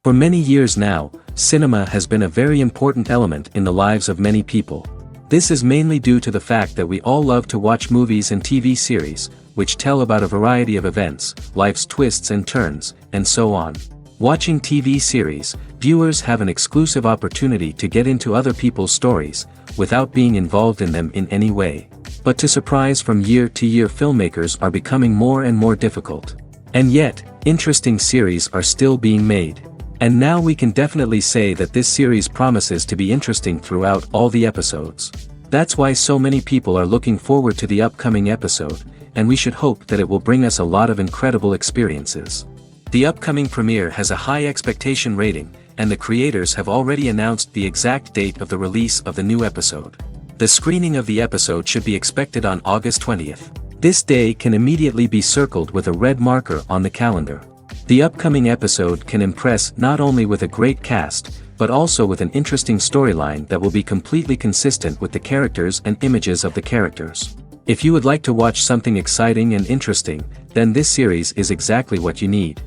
For many years now, cinema has been a very important element in the lives of many people. This is mainly due to the fact that we all love to watch movies and TV series, which tell about a variety of events, life's twists and turns, and so on. Watching TV series, viewers have an exclusive opportunity to get into other people's stories, without being involved in them in any way. But to surprise from year to year, filmmakers are becoming more and more difficult. And yet, interesting series are still being made. And now we can definitely say that this series promises to be interesting throughout all the episodes. That's why so many people are looking forward to the upcoming episode, and we should hope that it will bring us a lot of incredible experiences. The upcoming premiere has a high expectation rating, and the creators have already announced the exact date of the release of the new episode. The screening of the episode should be expected on August 20th. This day can immediately be circled with a red marker on the calendar. The upcoming episode can impress not only with a great cast, but also with an interesting storyline that will be completely consistent with the characters and images of the characters. If you would like to watch something exciting and interesting, then this series is exactly what you need.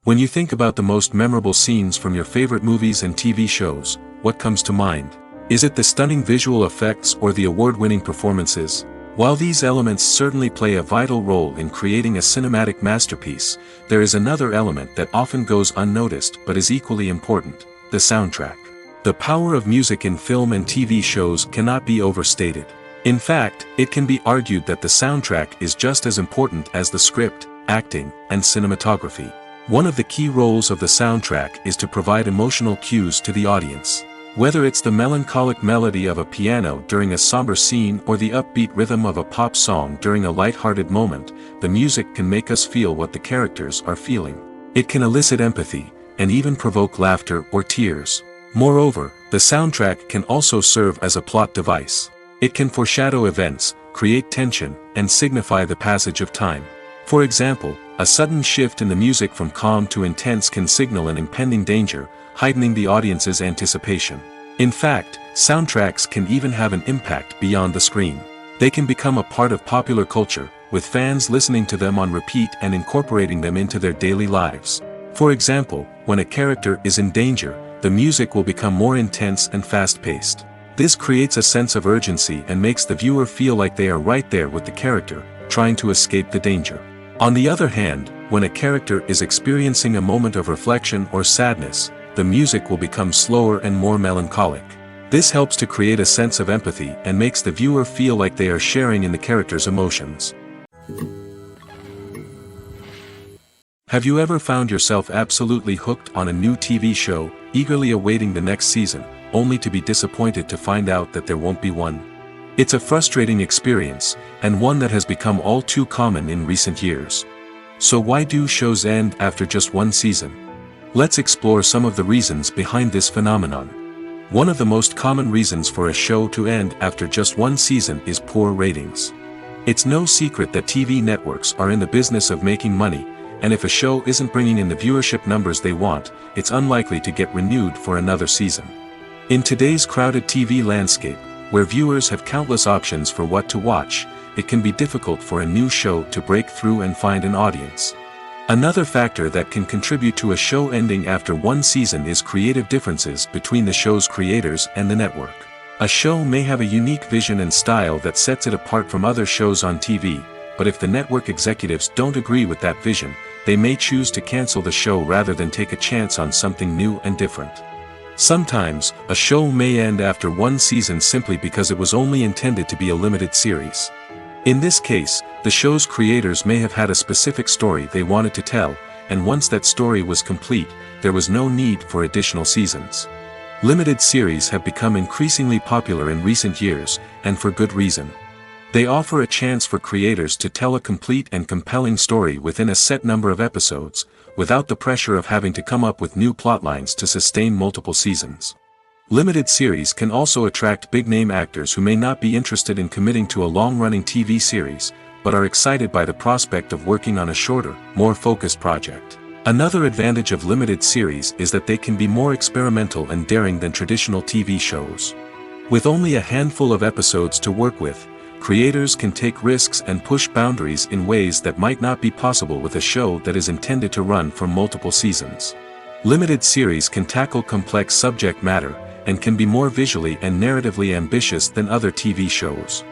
When you think about the most memorable scenes from your favorite movies and TV shows, what comes to mind? Is it the stunning visual effects or the award-winning performances? While these elements certainly play a vital role in creating a cinematic masterpiece, there is another element that often goes unnoticed but is equally important: the soundtrack. The power of music in film and TV shows cannot be overstated. In fact, it can be argued that the soundtrack is just as important as the script, acting, and cinematography. One of the key roles of the soundtrack is to provide emotional cues to the audience. Whether it's the melancholic melody of a piano during a somber scene or the upbeat rhythm of a pop song during a light-hearted moment, the music can make us feel what the characters are feeling. It can elicit empathy, and even provoke laughter or tears. Moreover, the soundtrack can also serve as a plot device. It can foreshadow events, create tension, and signify the passage of time. For example, a sudden shift in the music from calm to intense can signal an impending danger, heightening the audience's anticipation. In fact, soundtracks can even have an impact beyond the screen. They can become a part of popular culture, with fans listening to them on repeat and incorporating them into their daily lives. For example, when a character is in danger, the music will become more intense and fast-paced. This creates a sense of urgency and makes the viewer feel like they are right there with the character, trying to escape the danger. On the other hand, when a character is experiencing a moment of reflection or sadness, the music will become slower and more melancholic. This helps to create a sense of empathy and makes the viewer feel like they are sharing in the character's emotions. Have you ever found yourself absolutely hooked on a new TV show, eagerly awaiting the next season, only to be disappointed to find out that there won't be one? It's a frustrating experience, and one that has become all too common in recent years. So why do shows end after just one season? Let's explore some of the reasons behind this phenomenon. One of the most common reasons for a show to end after just one season is poor ratings. It's no secret that TV networks are in the business of making money, and if a show isn't bringing in the viewership numbers they want, it's unlikely to get renewed for another season. In today's crowded TV landscape, where viewers have countless options for what to watch, it can be difficult for a new show to break through and find an audience. Another factor that can contribute to a show ending after one season is creative differences between the show's creators and the network. A show may have a unique vision and style that sets it apart from other shows on TV, but if the network executives don't agree with that vision, they may choose to cancel the show rather than take a chance on something new and different. Sometimes, a show may end after one season simply because it was only intended to be a limited series. In this case, the show's creators may have had a specific story they wanted to tell, and once that story was complete, there was no need for additional seasons. Limited series have become increasingly popular in recent years, and for good reason. They offer a chance for creators to tell a complete and compelling story within a set number of episodes, without the pressure of having to come up with new plotlines to sustain multiple seasons. Limited series can also attract big-name actors who may not be interested in committing to a long-running TV series, but are excited by the prospect of working on a shorter, more focused project. Another advantage of limited series is that they can be more experimental and daring than traditional TV shows. With only a handful of episodes to work with, creators can take risks and push boundaries in ways that might not be possible with a show that is intended to run for multiple seasons. Limited series can tackle complex subject matter, and can be more visually and narratively ambitious than other TV shows.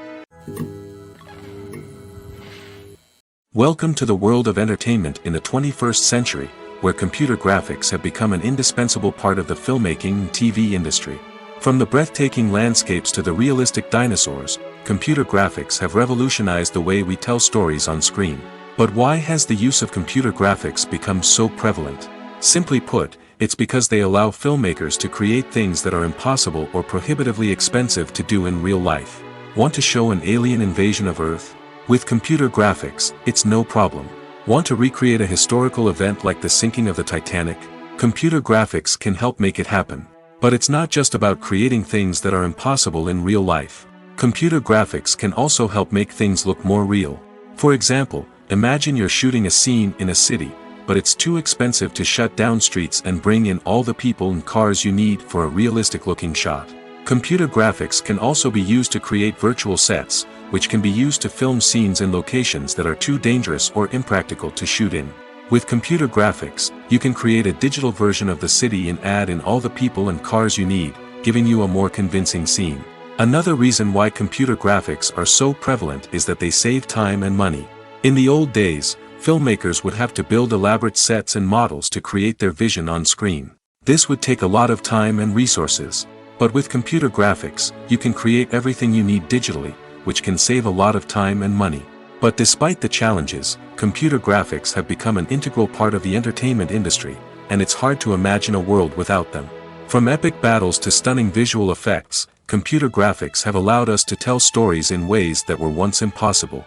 Welcome to the world of entertainment in the 21st century, where computer graphics have become an indispensable part of the filmmaking and TV industry. From the breathtaking landscapes to the realistic dinosaurs, computer graphics have revolutionized the way we tell stories on screen. But why has the use of computer graphics become so prevalent? Simply put, it's because they allow filmmakers to create things that are impossible or prohibitively expensive to do in real life. Want to show an alien invasion of Earth? With computer graphics, it's no problem. Want to recreate a historical event like the sinking of the Titanic? Computer graphics can help make it happen. But it's not just about creating things that are impossible in real life. Computer graphics can also help make things look more real. For example, imagine you're shooting a scene in a city, but it's too expensive to shut down streets and bring in all the people and cars you need for a realistic-looking shot. Computer graphics can also be used to create virtual sets, which can be used to film scenes in locations that are too dangerous or impractical to shoot in. With computer graphics, you can create a digital version of the city and add in all the people and cars you need, giving you a more convincing scene. Another reason why computer graphics are so prevalent is that they save time and money. In the old days, filmmakers would have to build elaborate sets and models to create their vision on screen. This would take a lot of time and resources. But with computer graphics, you can create everything you need digitally, which can save a lot of time and money. But despite the challenges, computer graphics have become an integral part of the entertainment industry, and it's hard to imagine a world without them. From epic battles to stunning visual effects, computer graphics have allowed us to tell stories in ways that were once impossible.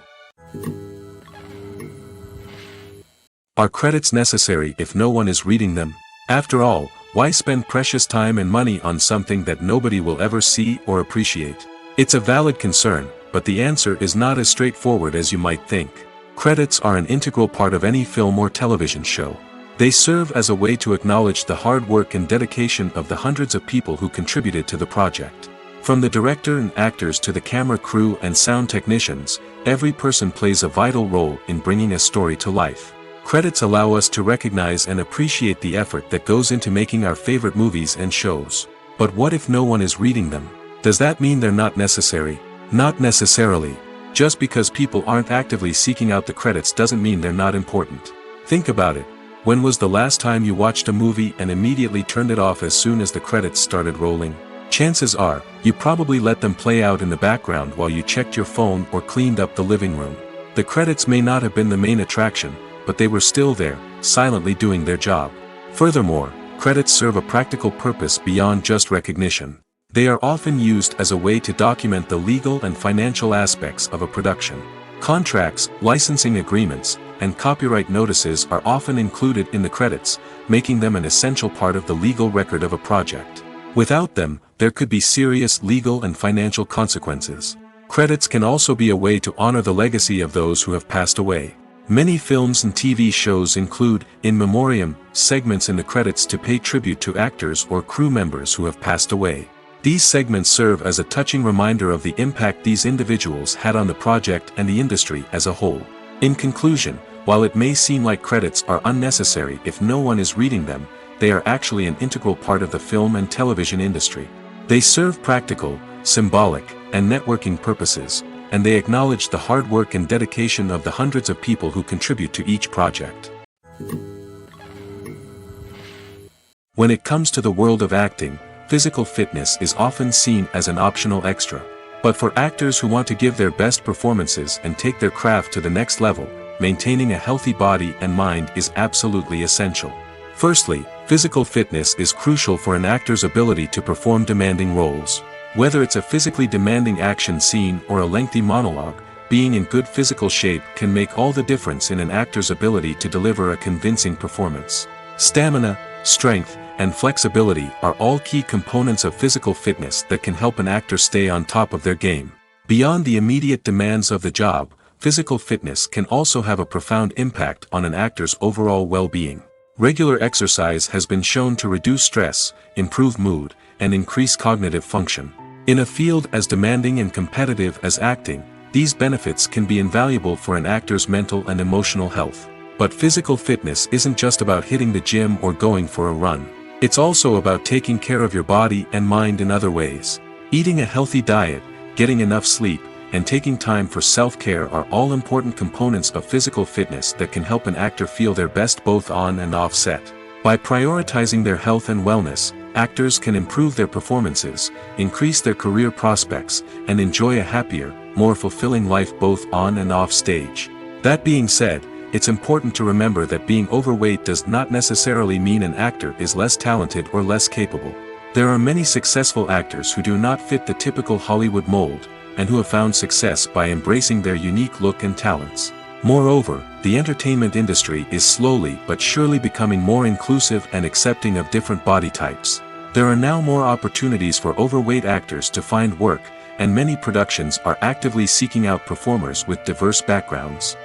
Are credits necessary if no one is reading them? After all, why spend precious time and money on something that nobody will ever see or appreciate? It's a valid concern, but the answer is not as straightforward as you might think. Credits are an integral part of any film or television show. They serve as a way to acknowledge the hard work and dedication of the hundreds of people who contributed to the project. From the director and actors to the camera crew and sound technicians, every person plays a vital role in bringing a story to life. Credits allow us to recognize and appreciate the effort that goes into making our favorite movies and shows. But what if no one is reading them? Does that mean they're not necessary? Not necessarily. Just because people aren't actively seeking out the credits doesn't mean they're not important. Think about it. When was the last time you watched a movie and immediately turned it off as soon as the credits started rolling? Chances are, you probably let them play out in the background while you checked your phone or cleaned up the living room. The credits may not have been the main attraction, but they were still there, silently doing their job. Furthermore, credits serve a practical purpose beyond just recognition. They are often used as a way to document the legal and financial aspects of a production. Contracts, licensing agreements, and copyright notices are often included in the credits, making them an essential part of the legal record of a project. Without them, there could be serious legal and financial consequences. Credits can also be a way to honor the legacy of those who have passed away. Many films and TV shows include, in memoriam, segments in the credits to pay tribute to actors or crew members who have passed away. These segments serve as a touching reminder of the impact these individuals had on the project and the industry as a whole. In conclusion, while it may seem like credits are unnecessary if no one is reading them, they are actually an integral part of the film and television industry. They serve practical, symbolic, and networking purposes, and they acknowledged the hard work and dedication of the hundreds of people who contribute to each project. When it comes to the world of acting, physical fitness is often seen as an optional extra. But for actors who want to give their best performances and take their craft to the next level, maintaining a healthy body and mind is absolutely essential. Firstly, physical fitness is crucial for an actor's ability to perform demanding roles. Whether it's a physically demanding action scene or a lengthy monologue, being in good physical shape can make all the difference in an actor's ability to deliver a convincing performance. Stamina, strength, and flexibility are all key components of physical fitness that can help an actor stay on top of their game. Beyond the immediate demands of the job, physical fitness can also have a profound impact on an actor's overall well-being. Regular exercise has been shown to reduce stress, improve mood, and increase cognitive function. In a field as demanding and competitive as acting, these benefits can be invaluable for an actor's mental and emotional health. But physical fitness isn't just about hitting the gym or going for a run. It's also about taking care of your body and mind in other ways. Eating a healthy diet, getting enough sleep, and taking time for self-care are all important components of physical fitness that can help an actor feel their best both on and off set. By prioritizing their health and wellness, actors can improve their performances, increase their career prospects, and enjoy a happier, more fulfilling life both on and off stage. That being said, it's important to remember that being overweight does not necessarily mean an actor is less talented or less capable. There are many successful actors who do not fit the typical Hollywood mold, and who have found success by embracing their unique look and talents. Moreover, the entertainment industry is slowly but surely becoming more inclusive and accepting of different body types. There are now more opportunities for overweight actors to find work, and many productions are actively seeking out performers with diverse backgrounds.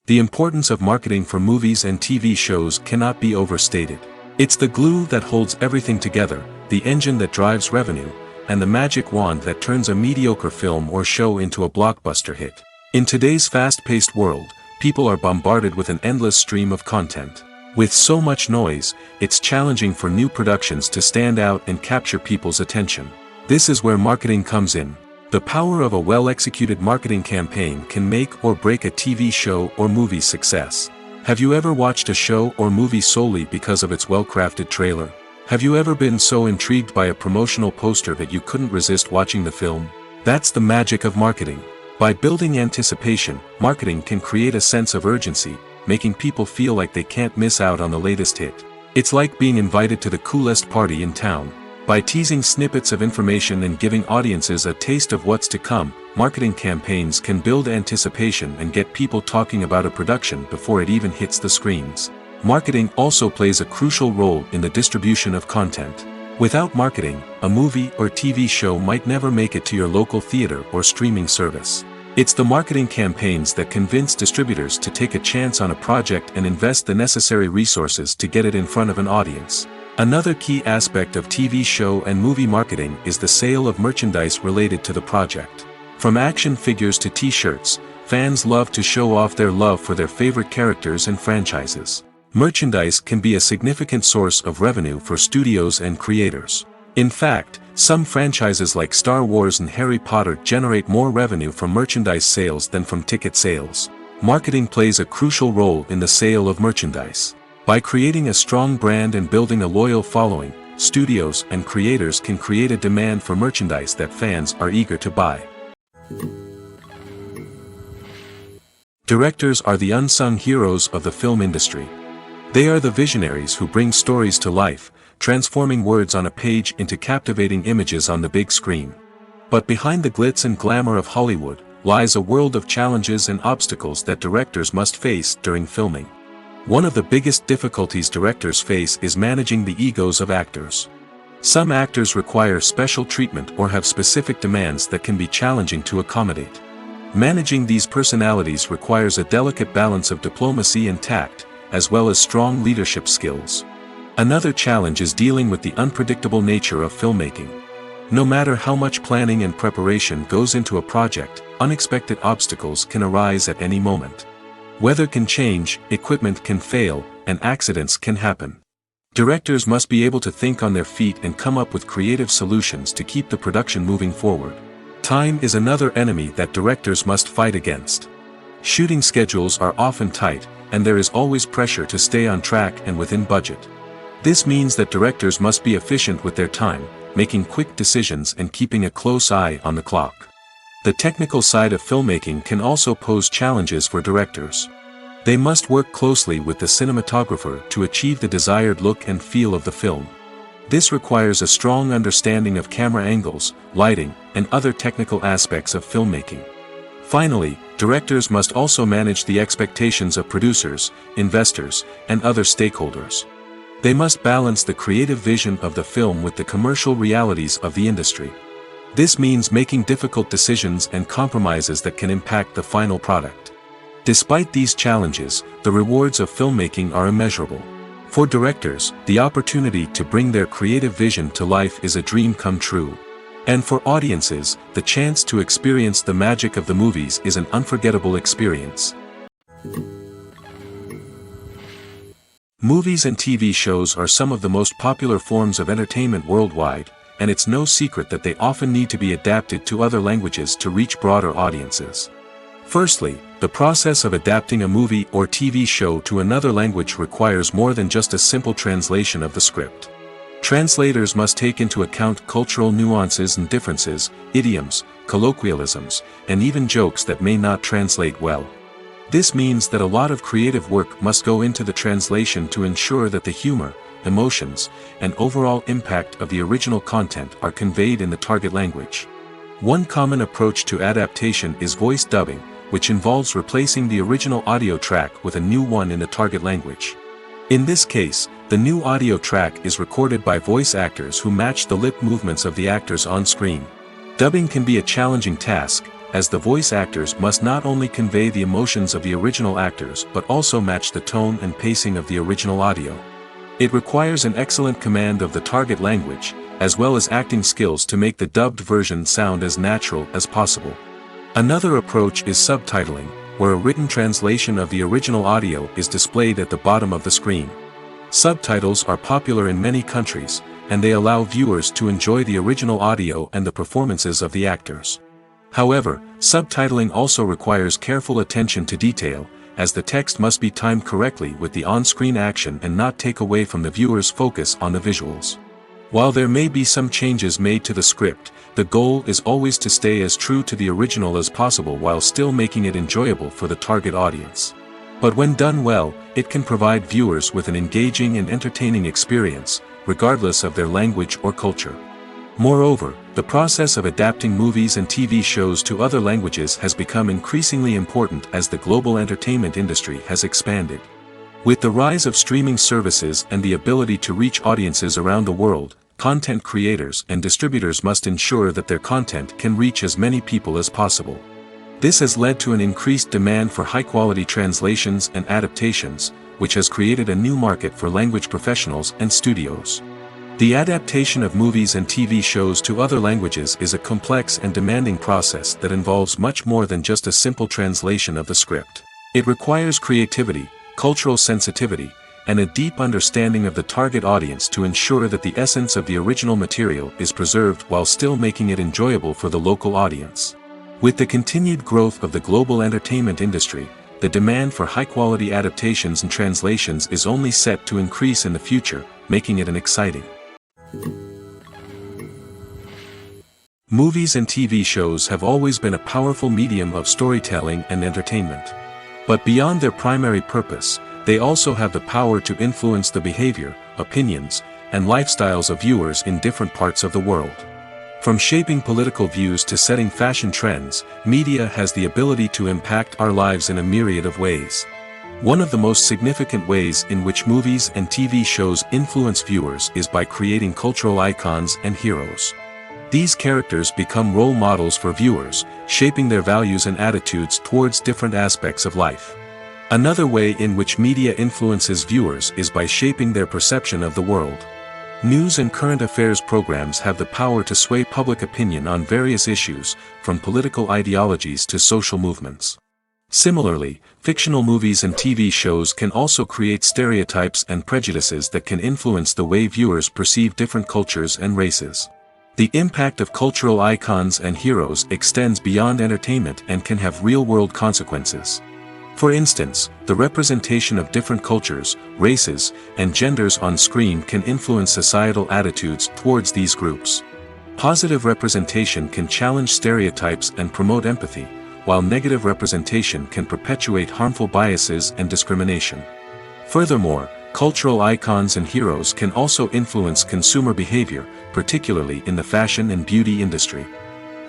The importance of marketing for movies and TV shows cannot be overstated. It's the glue that holds everything together, the engine that drives revenue, and the magic wand that turns a mediocre film or show into a blockbuster hit. In today's fast-paced world, people are bombarded with an endless stream of content. With so much noise, it's challenging for new productions to stand out and capture people's attention. This is where marketing comes in. The power of a well-executed marketing campaign can make or break a TV show or movie's success. Have you ever watched a show or movie solely because of its well-crafted trailer? Have you ever been so intrigued by a promotional poster that you couldn't resist watching the film? That's the magic of marketing. By building anticipation, marketing can create a sense of urgency, making people feel like they can't miss out on the latest hit. It's like being invited to the coolest party in town. By teasing snippets of information and giving audiences a taste of what's to come, marketing campaigns can build anticipation and get people talking about a production before it even hits the screens. Marketing also plays a crucial role in the distribution of content. Without marketing, a movie or TV show might never make it to your local theater or streaming service. It's the marketing campaigns that convince distributors to take a chance on a project and invest the necessary resources to get it in front of an audience. Another key aspect of TV show and movie marketing is the sale of merchandise related to the project. From action figures to t-shirts, fans love to show off their love for their favorite characters and franchises. Merchandise can be a significant source of revenue for studios and creators. In fact, some franchises like Star Wars and Harry Potter generate more revenue from merchandise sales than from ticket sales. Marketing plays a crucial role in the sale of merchandise. By creating a strong brand and building a loyal following, studios and creators can create a demand for merchandise that fans are eager to buy. Directors are the unsung heroes of the film industry. They are the visionaries who bring stories to life, transforming words on a page into captivating images on the big screen. But behind the glitz and glamour of Hollywood lies a world of challenges and obstacles that directors must face during filming. One of the biggest difficulties directors face is managing the egos of actors. Some actors require special treatment or have specific demands that can be challenging to accommodate. Managing these personalities requires a delicate balance of diplomacy and tact, as well as strong leadership skills. Another challenge is dealing with the unpredictable nature of filmmaking. No matter how much planning and preparation goes into a project, unexpected obstacles can arise at any moment. Weather can change, equipment can fail, and accidents can happen. Directors must be able to think on their feet and come up with creative solutions to keep the production moving forward. Time is another enemy that directors must fight against. Shooting schedules are often tight, and there is always pressure to stay on track and within budget. This means that directors must be efficient with their time, making quick decisions and keeping a close eye on the clock. The technical side of filmmaking can also pose challenges for directors. They must work closely with the cinematographer to achieve the desired look and feel of the film. This requires a strong understanding of camera angles, lighting, and other technical aspects of filmmaking. Finally, directors must also manage the expectations of producers, investors, and other stakeholders. They must balance the creative vision of the film with the commercial realities of the industry. This means making difficult decisions and compromises that can impact the final product. Despite these challenges, the rewards of filmmaking are immeasurable. For directors, the opportunity to bring their creative vision to life is a dream come true. And for audiences, the chance to experience the magic of the movies is an unforgettable experience. Movies and TV shows are some of the most popular forms of entertainment worldwide, and it's no secret that they often need to be adapted to other languages to reach broader audiences. Firstly, the process of adapting a movie or TV show to another language requires more than just a simple translation of the script. Translators must take into account cultural nuances and differences, idioms, colloquialisms, and even jokes that may not translate well. This means that a lot of creative work must go into the translation to ensure that the humor, emotions, and overall impact of the original content are conveyed in the target language. One common approach to adaptation is voice dubbing, which involves replacing the original audio track with a new one in the target language. In this case, the new audio track is recorded by voice actors who match the lip movements of the actors on screen. Dubbing can be a challenging task, as the voice actors must not only convey the emotions of the original actors but also match the tone and pacing of the original audio. It requires an excellent command of the target language, as well as acting skills to make the dubbed version sound as natural as possible. Another approach is subtitling, where a written translation of the original audio is displayed at the bottom of the screen. Subtitles are popular in many countries, and they allow viewers to enjoy the original audio and the performances of the actors. However, subtitling also requires careful attention to detail, as the text must be timed correctly with the on-screen action and not take away from the viewer's focus on the visuals. While there may be some changes made to the script, the goal is always to stay as true to the original as possible while still making it enjoyable for the target audience. But when done well, it can provide viewers with an engaging and entertaining experience, regardless of their language or culture. Moreover, the process of adapting movies and TV shows to other languages has become increasingly important as the global entertainment industry has expanded. With the rise of streaming services and the ability to reach audiences around the world, content creators and distributors must ensure that their content can reach as many people as possible. This has led to an increased demand for high-quality translations and adaptations, which has created a new market for language professionals and studios. The adaptation of movies and TV shows to other languages is a complex and demanding process that involves much more than just a simple translation of the script. It requires creativity, cultural sensitivity, and a deep understanding of the target audience to ensure that the essence of the original material is preserved while still making it enjoyable for the local audience. With the continued growth of the global entertainment industry, the demand for high-quality adaptations and translations is only set to increase in the future, making it an exciting. Movies and TV shows have always been a powerful medium of storytelling and entertainment. But beyond their primary purpose, they also have the power to influence the behavior, opinions, and lifestyles of viewers in different parts of the world. From shaping political views to setting fashion trends, media has the ability to impact our lives in a myriad of ways. One of the most significant ways in which movies and TV shows influence viewers is by creating cultural icons and heroes. These characters become role models for viewers, shaping their values and attitudes towards different aspects of life. Another way in which media influences viewers is by shaping their perception of the world. News and current affairs programs have the power to sway public opinion on various issues, from political ideologies to social movements. Similarly, fictional movies and TV shows can also create stereotypes and prejudices that can influence the way viewers perceive different cultures and races. The impact of cultural icons and heroes extends beyond entertainment and can have real-world consequences. For instance, the representation of different cultures, races, and genders on screen can influence societal attitudes towards these groups. Positive representation can challenge stereotypes and promote empathy, while negative representation can perpetuate harmful biases and discrimination. Furthermore, cultural icons and heroes can also influence consumer behavior, particularly in the fashion and beauty industry.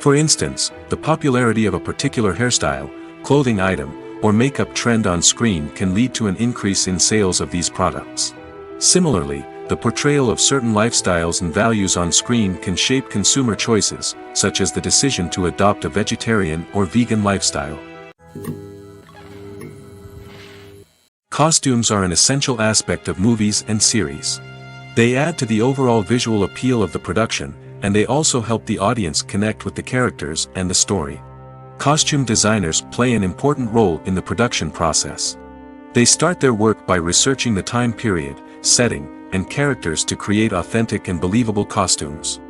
For instance, the popularity of a particular hairstyle, clothing item, or makeup trend on screen can lead to an increase in sales of these products. Similarly, the portrayal of certain lifestyles and values on screen can shape consumer choices, such as the decision to adopt a vegetarian or vegan lifestyle. Costumes are an essential aspect of movies and series. They add to the overall visual appeal of the production, and they also help the audience connect with the characters and the story. Costume designers play an important role in the production process. They start their work by researching the time period, setting, and characters to create authentic and believable costumes.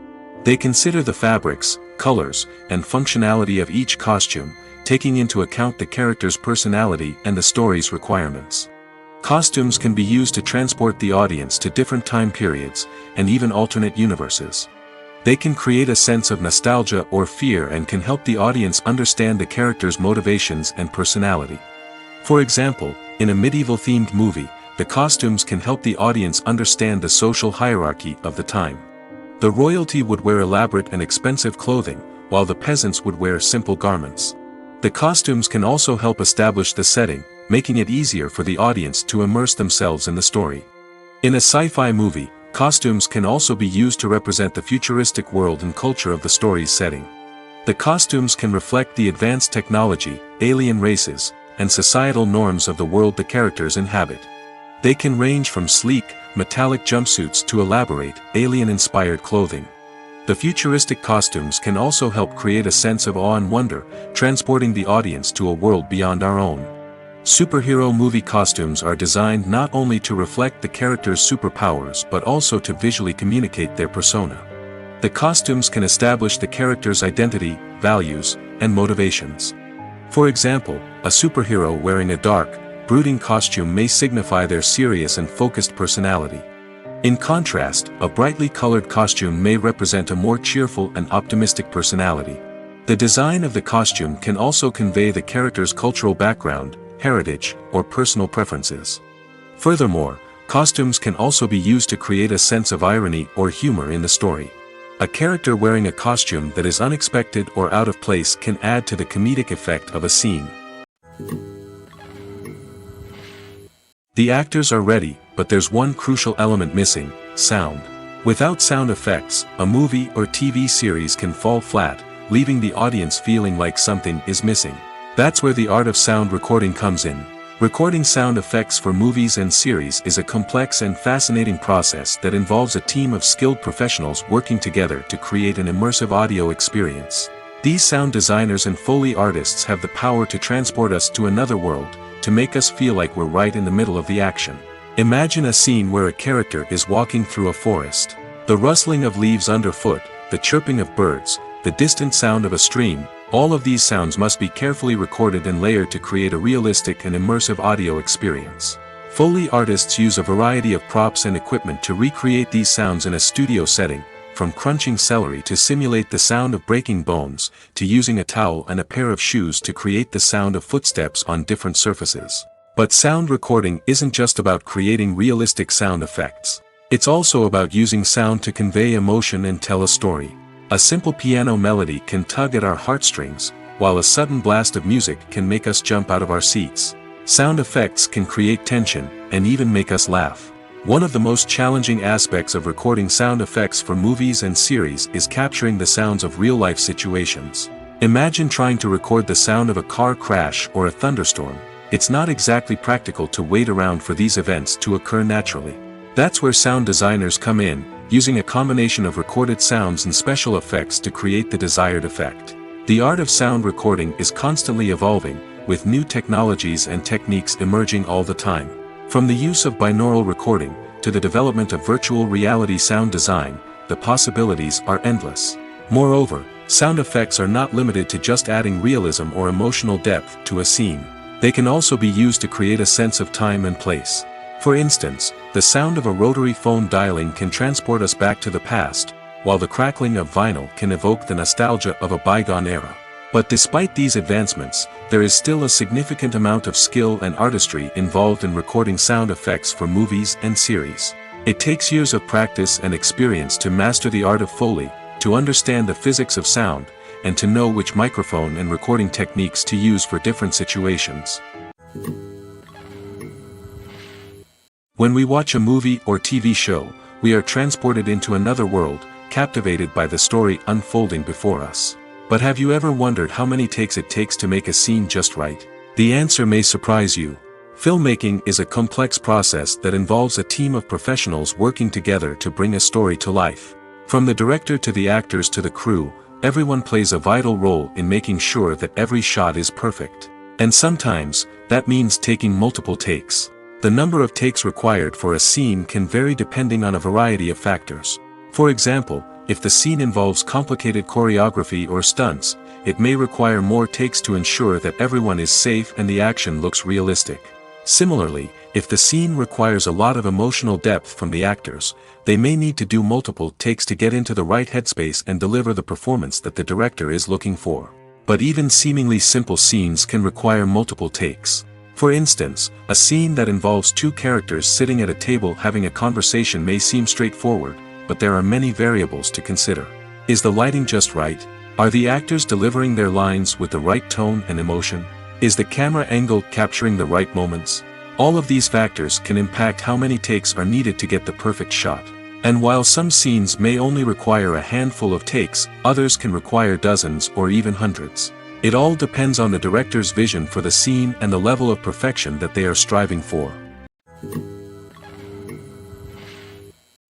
They consider the fabrics, colors, and functionality of each costume, taking into account the character's personality and the story's requirements. Costumes can be used to transport the audience to different time periods, and even alternate universes. They can create a sense of nostalgia or fear and can help the audience understand the character's motivations and personality. For example, in a medieval-themed movie, the costumes can help the audience understand the social hierarchy of the time. The royalty would wear elaborate and expensive clothing, while the peasants would wear simple garments. The costumes can also help establish the setting, making it easier for the audience to immerse themselves in the story. In a sci-fi movie, costumes can also be used to represent the futuristic world and culture of the story's setting. The costumes can reflect the advanced technology, alien races, and societal norms of the world the characters inhabit. They can range from sleek, metallic jumpsuits to elaborate, alien-inspired clothing. The futuristic costumes can also help create a sense of awe and wonder, transporting the audience to a world beyond our own. Superhero movie costumes are designed not only to reflect the character's superpowers but also to visually communicate their persona. The costumes can establish the character's identity, values, and motivations. For example, a superhero wearing a dark, brooding costume may signify their serious and focused personality. In contrast, a brightly colored costume may represent a more cheerful and optimistic personality. The design of the costume can also convey the character's cultural background, heritage, or personal preferences. Furthermore, costumes can also be used to create a sense of irony or humor in the story. A character wearing a costume that is unexpected or out of place can add to the comedic effect of a scene. The actors are ready, but there's one crucial element missing: sound. Without sound effects, a movie or TV series can fall flat, leaving the audience feeling like something is missing. That's where the art of sound recording comes in. Recording sound effects for movies and series is a complex and fascinating process that involves a team of skilled professionals working together to create an immersive audio experience. These sound designers and Foley artists have the power to transport us to another world, to make us feel like we're right in the middle of the action. Imagine a scene where a character is walking through a forest. The rustling of leaves underfoot, the chirping of birds, the distant sound of a stream, all of these sounds must be carefully recorded and layered to create a realistic and immersive audio experience. Foley artists use a variety of props and equipment to recreate these sounds in a studio setting, from crunching celery to simulate the sound of breaking bones, to using a towel and a pair of shoes to create the sound of footsteps on different surfaces. But sound recording isn't just about creating realistic sound effects. It's also about using sound to convey emotion and tell a story. A simple piano melody can tug at our heartstrings, while a sudden blast of music can make us jump out of our seats. Sound effects can create tension, and even make us laugh. One of the most challenging aspects of recording sound effects for movies and series is capturing the sounds of real-life situations. Imagine trying to record the sound of a car crash or a thunderstorm. It's not exactly practical to wait around for these events to occur naturally. That's where sound designers come in, using a combination of recorded sounds and special effects to create the desired effect. The art of sound recording is constantly evolving, with new technologies and techniques emerging all the time. From the use of binaural recording, to the development of virtual reality sound design, the possibilities are endless. Moreover, sound effects are not limited to just adding realism or emotional depth to a scene. They can also be used to create a sense of time and place. For instance, the sound of a rotary phone dialing can transport us back to the past, while the crackling of vinyl can evoke the nostalgia of a bygone era. But despite these advancements, there is still a significant amount of skill and artistry involved in recording sound effects for movies and series. It takes years of practice and experience to master the art of Foley, to understand the physics of sound, and to know which microphone and recording techniques to use for different situations. When we watch a movie or TV show, we are transported into another world, captivated by the story unfolding before us. But have you ever wondered how many takes it takes to make a scene just right? The answer may surprise you. Filmmaking is a complex process that involves a team of professionals working together to bring a story to life. From the director to the actors to the crew, everyone plays a vital role in making sure that every shot is perfect. And sometimes, that means taking multiple takes. The number of takes required for a scene can vary depending on a variety of factors. For example, if the scene involves complicated choreography or stunts, it may require more takes to ensure that everyone is safe and the action looks realistic. Similarly, if the scene requires a lot of emotional depth from the actors, they may need to do multiple takes to get into the right headspace and deliver the performance that the director is looking for. But even seemingly simple scenes can require multiple takes. For instance, a scene that involves two characters sitting at a table having a conversation may seem straightforward, but there are many variables to consider. Is the lighting just right? Are the actors delivering their lines with the right tone and emotion? Is the camera angle capturing the right moments? All of these factors can impact how many takes are needed to get the perfect shot. And while some scenes may only require a handful of takes, others can require dozens or even hundreds. It all depends on the director's vision for the scene and the level of perfection that they are striving for.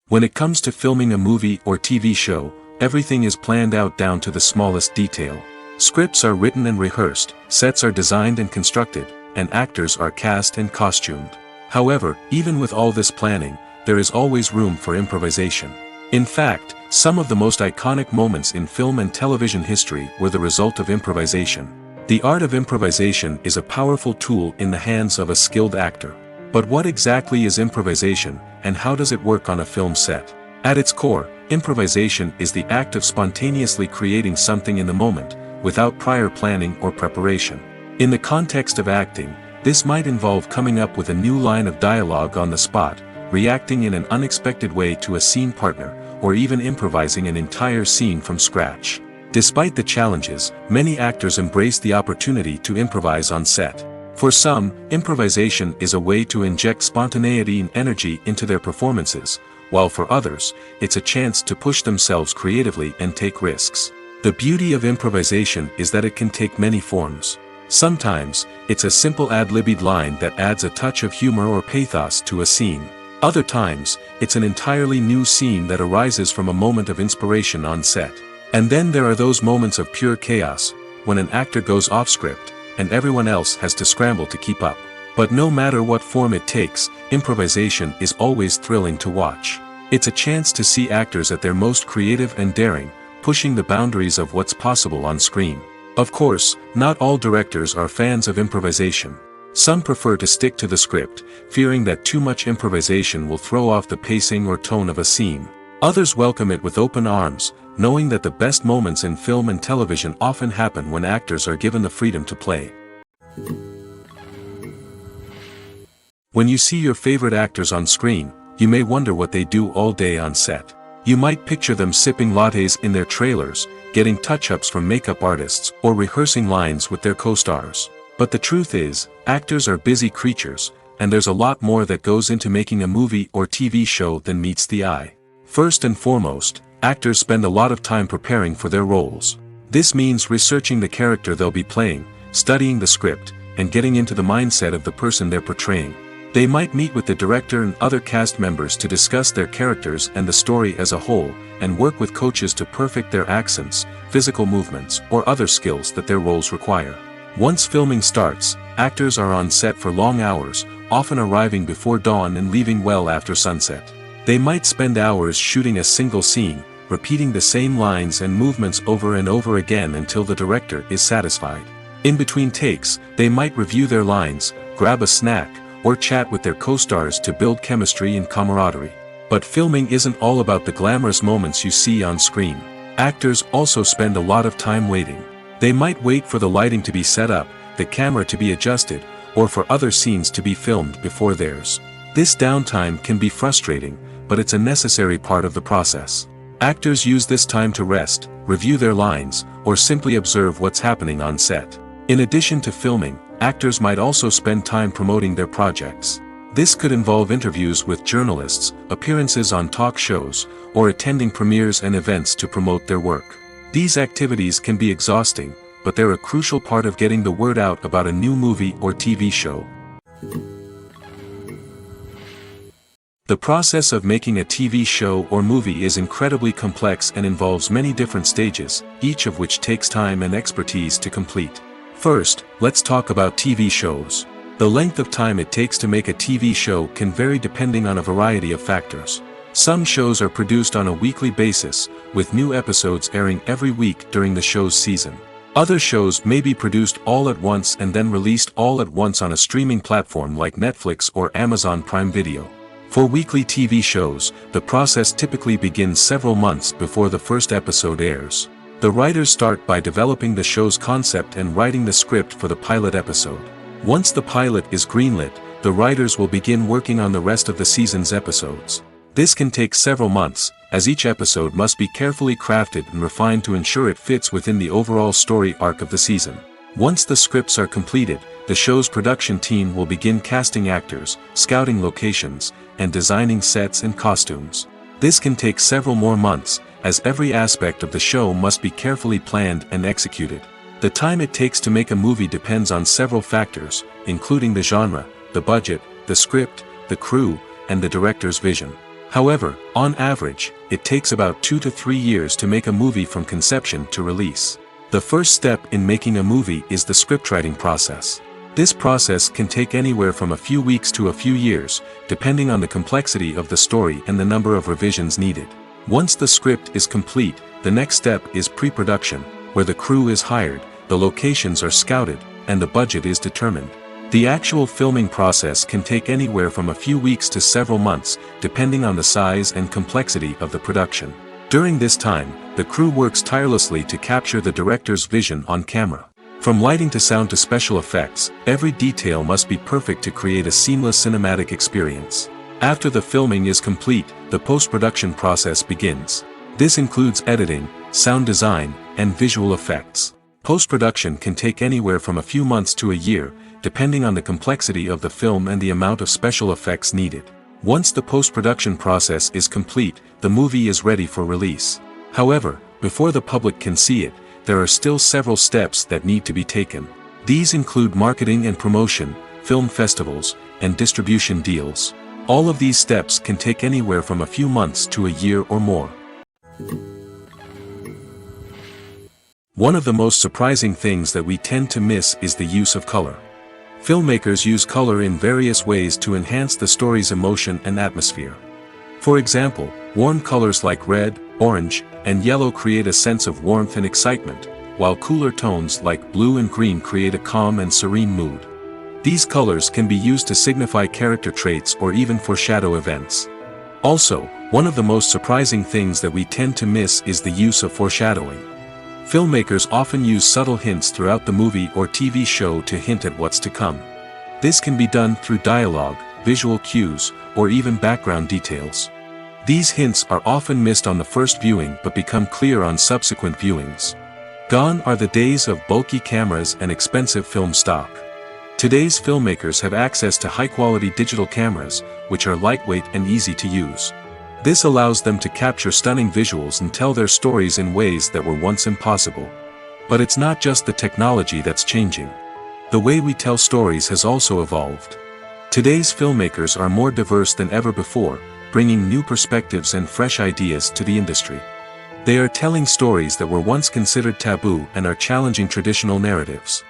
When it comes to filming a movie or TV show, everything is planned out down to the smallest detail. Scripts are written and rehearsed, sets are designed and constructed, and actors are cast and costumed. However, even with all this planning, there is always room for improvisation. In fact, some of the most iconic moments in film and television history were the result of improvisation. The art of improvisation is a powerful tool in the hands of a skilled actor. But what exactly is improvisation, and how does it work on a film set? At its core, improvisation is the act of spontaneously creating something in the moment, without prior planning or preparation. In the context of acting, this might involve coming up with a new line of dialogue on the spot, reacting in an unexpected way to a scene partner, or even improvising an entire scene from scratch. Despite the challenges, many actors embrace the opportunity to improvise on set. For some, improvisation is a way to inject spontaneity and energy into their performances, while for others, it's a chance to push themselves creatively and take risks. The beauty of improvisation is that it can take many forms. Sometimes, it's a simple ad-libbed line that adds a touch of humor or pathos to a scene. Other times, it's an entirely new scene that arises from a moment of inspiration on set. And then there are those moments of pure chaos, when an actor goes off script, and everyone else has to scramble to keep up. But no matter what form it takes, improvisation is always thrilling to watch. It's a chance to see actors at their most creative and daring, pushing the boundaries of what's possible on screen. Of course, not all directors are fans of improvisation. Some prefer to stick to the script, fearing that too much improvisation will throw off the pacing or tone of a scene. Others welcome it with open arms, knowing that the best moments in film and television often happen when actors are given the freedom to play. When you see your favorite actors on screen, you may wonder what they do all day on set. You might picture them sipping lattes in their trailers, getting touch-ups from makeup artists, or rehearsing lines with their co-stars. But the truth is, actors are busy creatures, and there's a lot more that goes into making a movie or TV show than meets the eye. First and foremost, actors spend a lot of time preparing for their roles. This means researching the character they'll be playing, studying the script, and getting into the mindset of the person they're portraying. They might meet with the director and other cast members to discuss their characters and the story as a whole, and work with coaches to perfect their accents, physical movements, or other skills that their roles require. Once filming starts, actors are on set for long hours, often arriving before dawn and leaving well after sunset. They might spend hours shooting a single scene, repeating the same lines and movements over and over again until the director is satisfied. In between takes, they might review their lines, grab a snack, or chat with their co-stars to build chemistry and camaraderie. But filming isn't all about the glamorous moments you see on screen. Actors also spend a lot of time waiting. They might wait for the lighting to be set up, the camera to be adjusted, or for other scenes to be filmed before theirs. This downtime can be frustrating, but it's a necessary part of the process. Actors use this time to rest, review their lines, or simply observe what's happening on set. In addition to filming, actors might also spend time promoting their projects. This could involve interviews with journalists, appearances on talk shows, or attending premieres and events to promote their work. These activities can be exhausting, but they're a crucial part of getting the word out about a new movie or TV show. The process of making a TV show or movie is incredibly complex and involves many different stages, each of which takes time and expertise to complete. First, let's talk about TV shows. The length of time it takes to make a TV show can vary depending on a variety of factors. Some shows are produced on a weekly basis, with new episodes airing every week during the show's season. Other shows may be produced all at once and then released all at once on a streaming platform like Netflix or Amazon Prime Video. For weekly TV shows, the process typically begins several months before the first episode airs. The writers start by developing the show's concept and writing the script for the pilot episode. Once the pilot is greenlit, the writers will begin working on the rest of the season's episodes. This can take several months, as each episode must be carefully crafted and refined to ensure it fits within the overall story arc of the season. Once the scripts are completed, the show's production team will begin casting actors, scouting locations, and designing sets and costumes. This can take several more months, as every aspect of the show must be carefully planned and executed. The time it takes to make a movie depends on several factors, including the genre, the budget, the script, the crew, and the director's vision. However, on average, it takes about 2 to 3 years to make a movie from conception to release. The first step in making a movie is the scriptwriting process. This process can take anywhere from a few weeks to a few years, depending on the complexity of the story and the number of revisions needed. Once the script is complete, the next step is pre-production, where the crew is hired, the locations are scouted, and the budget is determined. The actual filming process can take anywhere from a few weeks to several months, depending on the size and complexity of the production. During this time, the crew works tirelessly to capture the director's vision on camera. From lighting to sound to special effects, every detail must be perfect to create a seamless cinematic experience. After the filming is complete, the post-production process begins. This includes editing, sound design, and visual effects. Post-production can take anywhere from a few months to a year, depending on the complexity of the film and the amount of special effects needed. Once the post-production process is complete, the movie is ready for release. However, before the public can see it, there are still several steps that need to be taken. These include marketing and promotion, film festivals, and distribution deals. All of these steps can take anywhere from a few months to a year or more. One of the most surprising things that we tend to miss is the use of color. Filmmakers use color in various ways to enhance the story's emotion and atmosphere. For example, warm colors like red, orange, and yellow create a sense of warmth and excitement, while cooler tones like blue and green create a calm and serene mood. These colors can be used to signify character traits or even foreshadow events. Also, one of the most surprising things that we tend to miss is the use of foreshadowing. Filmmakers often use subtle hints throughout the movie or TV show to hint at what's to come. This can be done through dialogue, visual cues, or even background details. These hints are often missed on the first viewing but become clear on subsequent viewings. Gone are the days of bulky cameras and expensive film stock. Today's filmmakers have access to high-quality digital cameras, which are lightweight and easy to use. This allows them to capture stunning visuals and tell their stories in ways that were once impossible. But it's not just the technology that's changing. The way we tell stories has also evolved. Today's filmmakers are more diverse than ever before, bringing new perspectives and fresh ideas to the industry. They are telling stories that were once considered taboo and are challenging traditional narratives.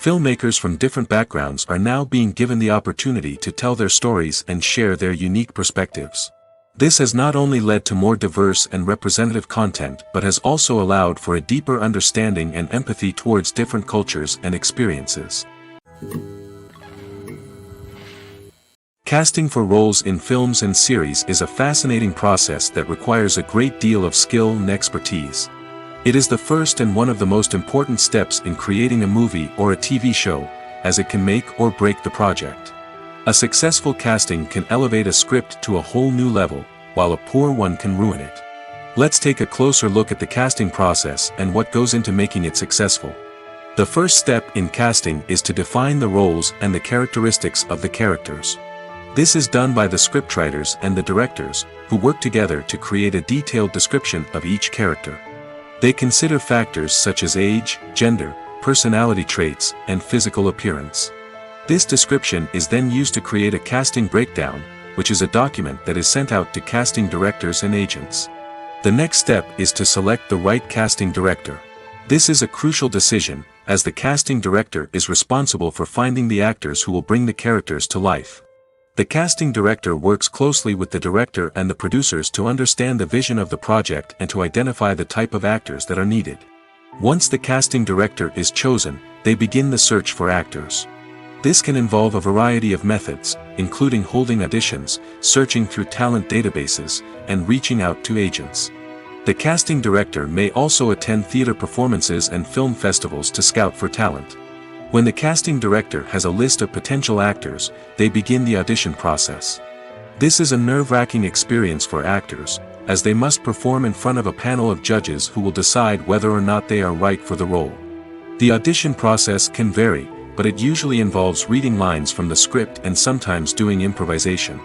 Filmmakers from different backgrounds are now being given the opportunity to tell their stories and share their unique perspectives. This has not only led to more diverse and representative content but has also allowed for a deeper understanding and empathy towards different cultures and experiences. Casting for roles in films and series is a fascinating process that requires a great deal of skill and expertise. It is the first and one of the most important steps in creating a movie or a TV show, as it can make or break the project. A successful casting can elevate a script to a whole new level, while a poor one can ruin it. Let's take a closer look at the casting process and what goes into making it successful. The first step in casting is to define the roles and the characteristics of the characters. This is done by the scriptwriters and the directors, who work together to create a detailed description of each character. They consider factors such as age, gender, personality traits, and physical appearance. This description is then used to create a casting breakdown, which is a document that is sent out to casting directors and agents. The next step is to select the right casting director. This is a crucial decision, as the casting director is responsible for finding the actors who will bring the characters to life. The casting director works closely with the director and the producers to understand the vision of the project and to identify the type of actors that are needed. Once the casting director is chosen, they begin the search for actors. This can involve a variety of methods, including holding auditions, searching through talent databases, and reaching out to agents. The casting director may also attend theater performances and film festivals to scout for talent. When the casting director has a list of potential actors, they begin the audition process. This is a nerve-wracking experience for actors, as they must perform in front of a panel of judges who will decide whether or not they are right for the role. The audition process can vary, but it usually involves reading lines from the script and sometimes doing improvisation.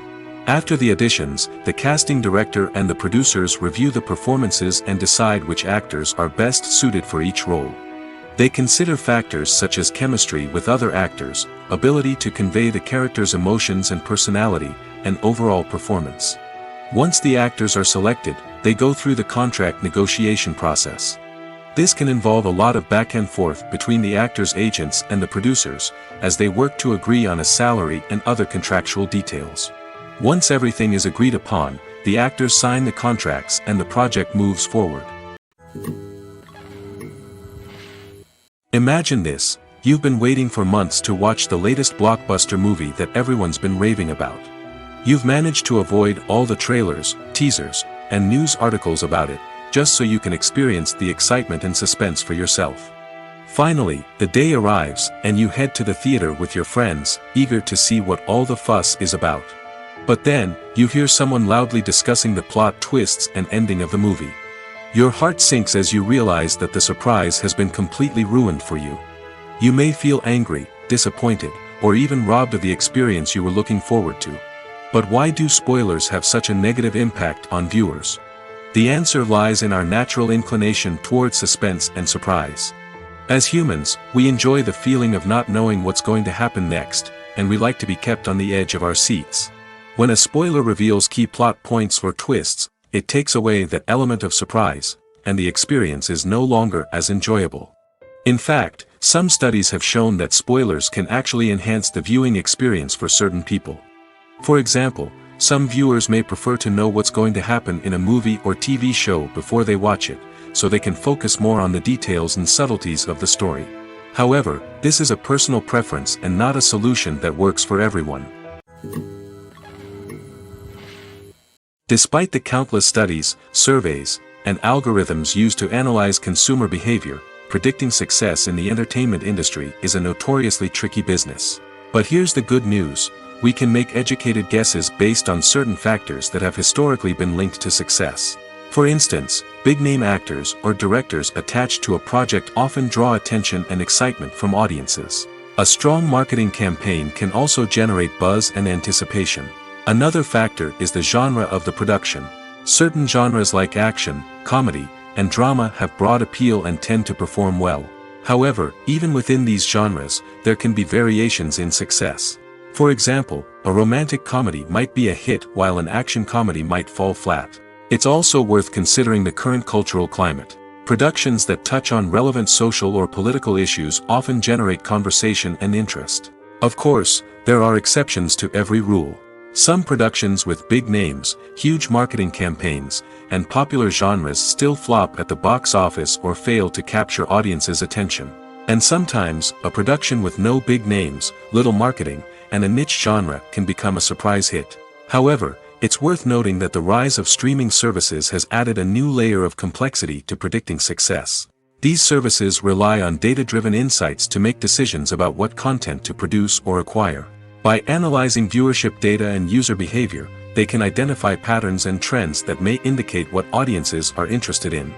After the auditions, the casting director and the producers review the performances and decide which actors are best suited for each role. They consider factors such as chemistry with other actors, ability to convey the character's emotions and personality, and overall performance. Once the actors are selected, they go through the contract negotiation process. This can involve a lot of back and forth between the actors' agents and the producers, as they work to agree on a salary and other contractual details. Once everything is agreed upon, the actors sign the contracts and the project moves forward. Imagine this: you've been waiting for months to watch the latest blockbuster movie that everyone's been raving about. You've managed to avoid all the trailers, teasers, and news articles about it, just so you can experience the excitement and suspense for yourself. Finally, the day arrives, and you head to the theater with your friends, eager to see what all the fuss is about. But then, you hear someone loudly discussing the plot twists and ending of the movie. Your heart sinks as you realize that the surprise has been completely ruined for you. You may feel angry, disappointed, or even robbed of the experience you were looking forward to. But why do spoilers have such a negative impact on viewers? The answer lies in our natural inclination towards suspense and surprise. As humans, we enjoy the feeling of not knowing what's going to happen next, and we like to be kept on the edge of our seats. When a spoiler reveals key plot points or twists, it takes away that element of surprise, and the experience is no longer as enjoyable. In fact, some studies have shown that spoilers can actually enhance the viewing experience for certain people. For example, some viewers may prefer to know what's going to happen in a movie or TV show before they watch it, so they can focus more on the details and subtleties of the story. However, this is a personal preference and not a solution that works for everyone. Despite the countless studies, surveys, and algorithms used to analyze consumer behavior, predicting success in the entertainment industry is a notoriously tricky business. But here's the good news: we can make educated guesses based on certain factors that have historically been linked to success. For instance, big-name actors or directors attached to a project often draw attention and excitement from audiences. A strong marketing campaign can also generate buzz and anticipation. Another factor is the genre of the production. Certain genres like action, comedy, and drama have broad appeal and tend to perform well. However, even within these genres, there can be variations in success. For example, a romantic comedy might be a hit while an action comedy might fall flat. It's also worth considering the current cultural climate. Productions that touch on relevant social or political issues often generate conversation and interest. Of course, there are exceptions to every rule. Some productions with big names, huge marketing campaigns, and popular genres still flop at the box office or fail to capture audiences' attention. And sometimes, a production with no big names, little marketing, and a niche genre can become a surprise hit. However, it's worth noting that the rise of streaming services has added a new layer of complexity to predicting success. These services rely on data-driven insights to make decisions about what content to produce or acquire. By analyzing viewership data and user behavior, they can identify patterns and trends that may indicate what audiences are interested in.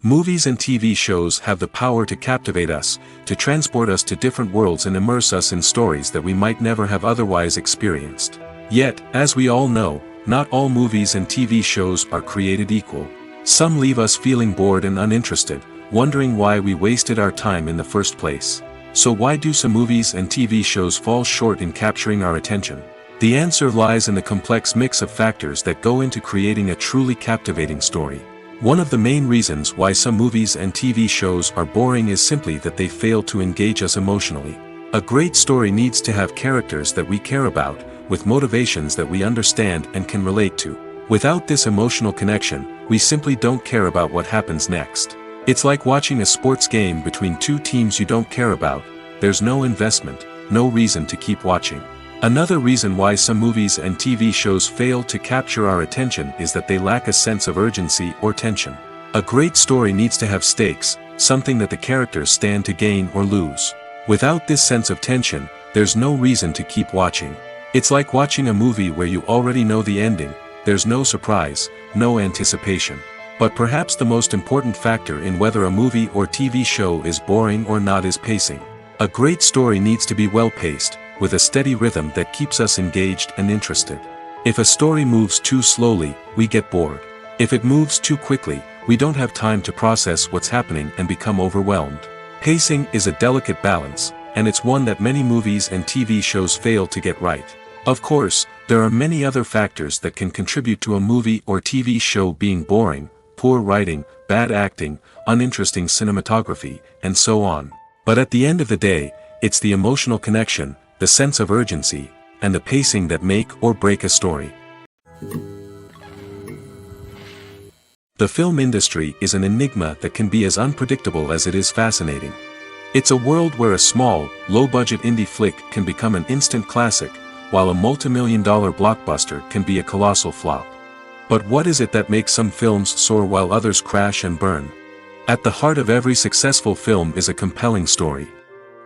Movies and TV shows have the power to captivate us, to transport us to different worlds and immerse us in stories that we might never have otherwise experienced. Yet, as we all know, not all movies and TV shows are created equal. Some leave us feeling bored and uninterested, wondering why we wasted our time in the first place. So why do some movies and TV shows fall short in capturing our attention? The answer lies in the complex mix of factors that go into creating a truly captivating story. One of the main reasons why some movies and TV shows are boring is simply that they fail to engage us emotionally. A great story needs to have characters that we care about, with motivations that we understand and can relate to. Without this emotional connection, we simply don't care about what happens next. It's like watching a sports game between two teams you don't care about. There's no investment, no reason to keep watching. Another reason why some movies and TV shows fail to capture our attention is that they lack a sense of urgency or tension. A great story needs to have stakes, something that the characters stand to gain or lose. Without this sense of tension, there's no reason to keep watching. It's like watching a movie where you already know the ending. There's no surprise, no anticipation. But perhaps the most important factor in whether a movie or TV show is boring or not is pacing. A great story needs to be well-paced, with a steady rhythm that keeps us engaged and interested. If a story moves too slowly, we get bored. If it moves too quickly, we don't have time to process what's happening and become overwhelmed. Pacing is a delicate balance, and it's one that many movies and TV shows fail to get right. Of course, there are many other factors that can contribute to a movie or TV show being boring: poor writing, bad acting, uninteresting cinematography, and so on. But at the end of the day, it's the emotional connection, the sense of urgency, and the pacing that make or break a story. The film industry is an enigma that can be as unpredictable as it is fascinating. It's a world where a small, low-budget indie flick can become an instant classic, while a multi-million-dollar blockbuster can be a colossal flop. But what is it that makes some films soar while others crash and burn? At the heart of every successful film is a compelling story.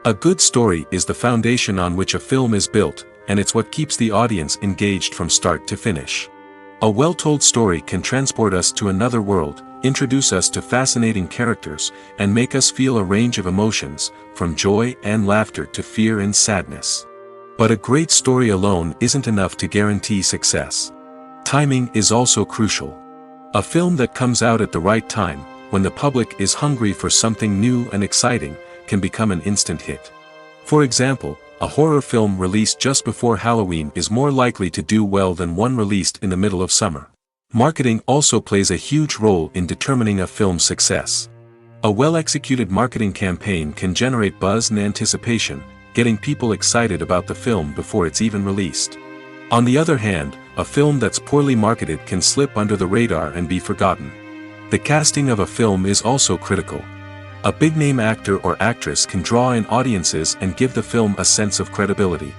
A good story is the foundation on which a film is built, and it's what keeps the audience engaged from start to finish. A well-told story can transport us to another world, introduce us to fascinating characters, and make us feel a range of emotions, from joy and laughter to fear and sadness. But a great story alone isn't enough to guarantee success. Timing is also crucial. A film that comes out at the right time, when the public is hungry for something new and exciting, can become an instant hit. For example, a horror film released just before Halloween is more likely to do well than one released in the middle of summer. Marketing also plays a huge role in determining a film's success. A well-executed marketing campaign can generate buzz and anticipation, getting people excited about the film before it's even released. On the other hand, a film that's poorly marketed can slip under the radar and be forgotten. The casting of a film is also critical. A big-name actor or actress can draw in audiences and give the film a sense of credibility.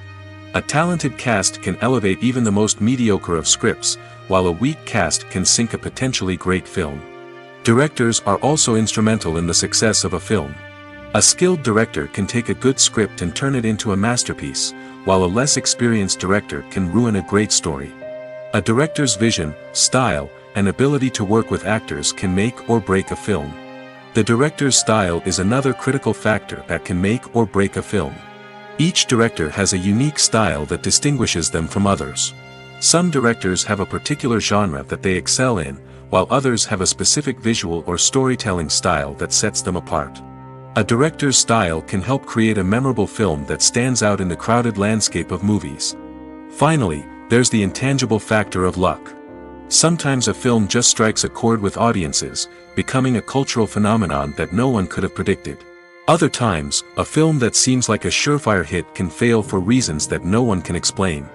A talented cast can elevate even the most mediocre of scripts, while a weak cast can sink a potentially great film. Directors are also instrumental in the success of a film. A skilled director can take a good script and turn it into a masterpiece, while a less experienced director can ruin a great story. A director's vision, style, and ability to work with actors can make or break a film. The director's style is another critical factor that can make or break a film. Each director has a unique style that distinguishes them from others. Some directors have a particular genre that they excel in, while others have a specific visual or storytelling style that sets them apart. A director's style can help create a memorable film that stands out in the crowded landscape of movies. Finally, there's the intangible factor of luck. Sometimes a film just strikes a chord with audiences, becoming a cultural phenomenon that no one could have predicted. Other times, a film that seems like a surefire hit can fail for reasons that no one can explain.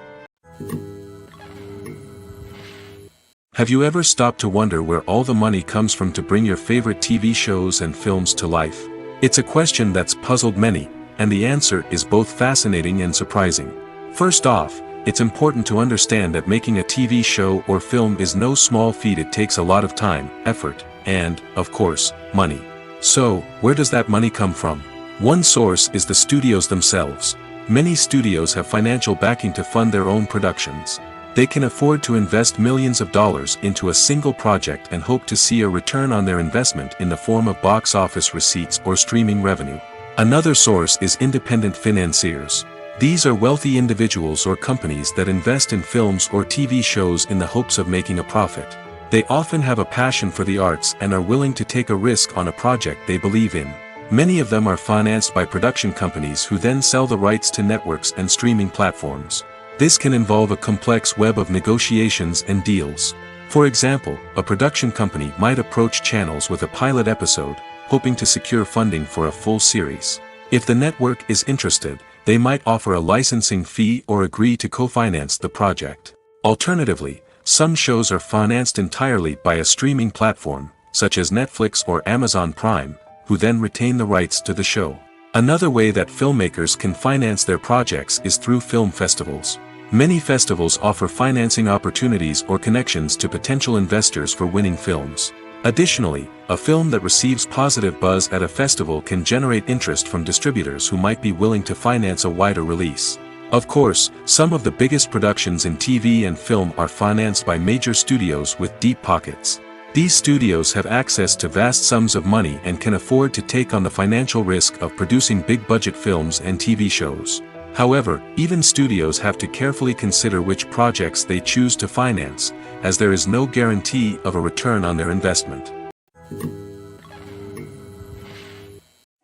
Have you ever stopped to wonder where all the money comes from to bring your favorite TV shows and films to life? It's a question that's puzzled many, and the answer is both fascinating and surprising. First off, it's important to understand that making a TV show or film is no small feat. It takes a lot of time, effort, and, of course, money. So, where does that money come from? One source is the studios themselves. Many studios have financial backing to fund their own productions. They can afford to invest millions of dollars into a single project and hope to see a return on their investment in the form of box office receipts or streaming revenue. Another source is independent financiers. These are wealthy individuals or companies that invest in films or TV shows in the hopes of making a profit. They often have a passion for the arts and are willing to take a risk on a project they believe in. Many of them are financed by production companies who then sell the rights to networks and streaming platforms. This can involve a complex web of negotiations and deals. For example, a production company might approach channels with a pilot episode, hoping to secure funding for a full series. If the network is interested, they might offer a licensing fee or agree to co-finance the project. Alternatively, some shows are financed entirely by a streaming platform, such as Netflix or Amazon Prime, who then retain the rights to the show. Another way that filmmakers can finance their projects is through film festivals. Many festivals offer financing opportunities or connections to potential investors for winning films. Additionally, a film that receives positive buzz at a festival can generate interest from distributors who might be willing to finance a wider release. Of course, some of the biggest productions in TV and film are financed by major studios with deep pockets. These studios have access to vast sums of money and can afford to take on the financial risk of producing big-budget films and TV shows. However, even studios have to carefully consider which projects they choose to finance, as there is no guarantee of a return on their investment.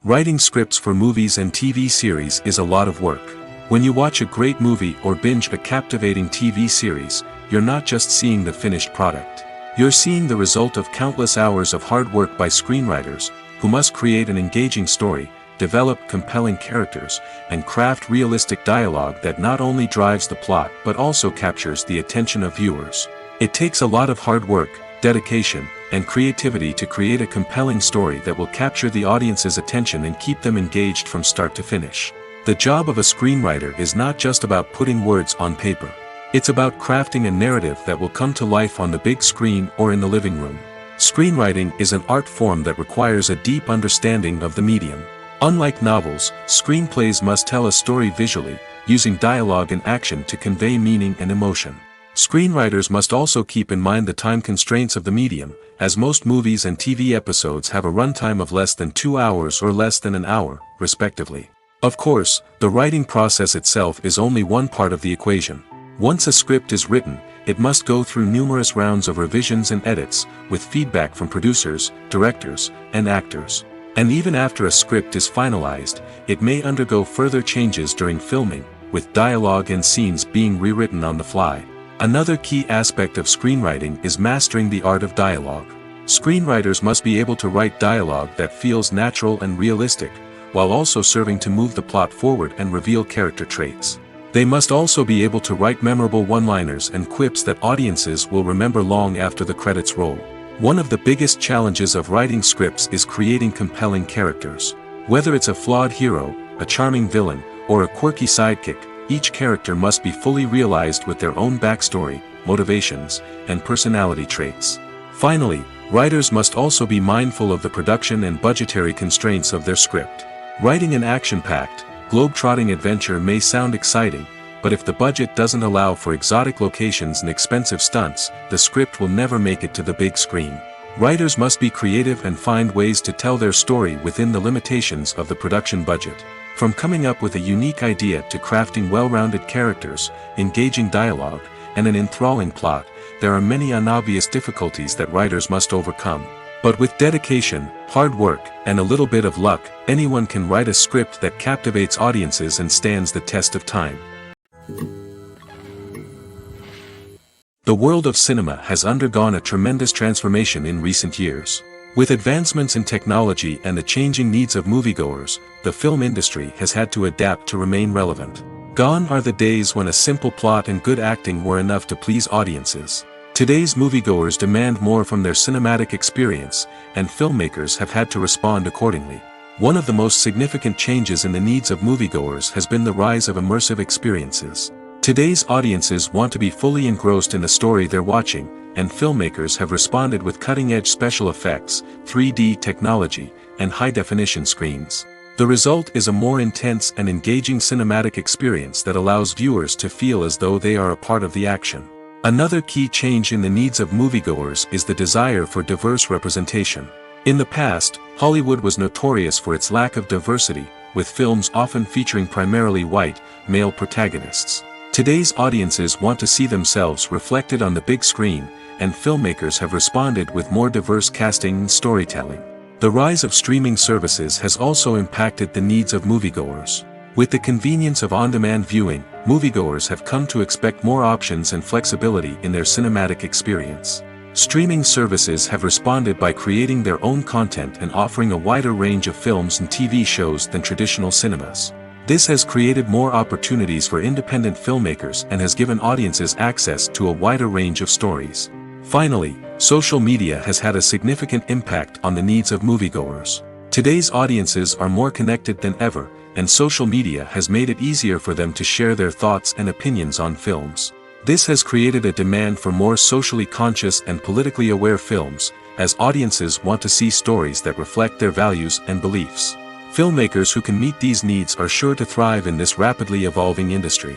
Writing scripts for movies and TV series is a lot of work. When you watch a great movie or binge a captivating TV series, you're not just seeing the finished product. You're seeing the result of countless hours of hard work by screenwriters, who must create an engaging story, develop compelling characters, and craft realistic dialogue that not only drives the plot but also captures the attention of viewers. It takes a lot of hard work, dedication, and creativity to create a compelling story that will capture the audience's attention and keep them engaged from start to finish. The job of a screenwriter is not just about putting words on paper. It's about crafting a narrative that will come to life on the big screen or in the living room. Screenwriting is an art form that requires a deep understanding of the medium. Unlike novels, screenplays must tell a story visually, using dialogue and action to convey meaning and emotion. Screenwriters must also keep in mind the time constraints of the medium, as most movies and TV episodes have a runtime of less than 2 hours or less than an hour, respectively. Of course, the writing process itself is only one part of the equation. Once a script is written, it must go through numerous rounds of revisions and edits, with feedback from producers, directors, and actors. And even after a script is finalized, it may undergo further changes during filming, with dialogue and scenes being rewritten on the fly. Another key aspect of screenwriting is mastering the art of dialogue. Screenwriters must be able to write dialogue that feels natural and realistic, while also serving to move the plot forward and reveal character traits. They must also be able to write memorable one-liners and quips that audiences will remember long after the credits roll. One of the biggest challenges of writing scripts is creating compelling characters. Whether it's a flawed hero, a charming villain, or a quirky sidekick, each character must be fully realized with their own backstory, motivations, and personality traits. Finally, writers must also be mindful of the production and budgetary constraints of their script. Writing an action-packed, globe-trotting adventure may sound exciting, but if the budget doesn't allow for exotic locations and expensive stunts, the script will never make it to the big screen. Writers must be creative and find ways to tell their story within the limitations of the production budget. From coming up with a unique idea to crafting well-rounded characters, engaging dialogue, and an enthralling plot, there are many unobvious difficulties that writers must overcome. But with dedication, hard work, and a little bit of luck, anyone can write a script that captivates audiences and stands the test of time. The world of cinema has undergone a tremendous transformation in recent years. With advancements in technology and the changing needs of moviegoers, the film industry has had to adapt to remain relevant. Gone are the days when a simple plot and good acting were enough to please audiences. Today's moviegoers demand more from their cinematic experience, and filmmakers have had to respond accordingly. One of the most significant changes in the needs of moviegoers has been the rise of immersive experiences. Today's audiences want to be fully engrossed in the story they're watching, and filmmakers have responded with cutting-edge special effects, 3D technology, and high-definition screens. The result is a more intense and engaging cinematic experience that allows viewers to feel as though they are a part of the action. Another key change in the needs of moviegoers is the desire for diverse representation. In the past, Hollywood was notorious for its lack of diversity, with films often featuring primarily white, male protagonists. Today's audiences want to see themselves reflected on the big screen, and filmmakers have responded with more diverse casting and storytelling. The rise of streaming services has also impacted the needs of moviegoers. With the convenience of on-demand viewing, moviegoers have come to expect more options and flexibility in their cinematic experience. Streaming services have responded by creating their own content and offering a wider range of films and TV shows than traditional cinemas. This has created more opportunities for independent filmmakers and has given audiences access to a wider range of stories. Finally, social media has had a significant impact on the needs of moviegoers. Today's audiences are more connected than ever, and social media has made it easier for them to share their thoughts and opinions on films. This has created a demand for more socially conscious and politically aware films, as audiences want to see stories that reflect their values and beliefs. Filmmakers who can meet these needs are sure to thrive in this rapidly evolving industry.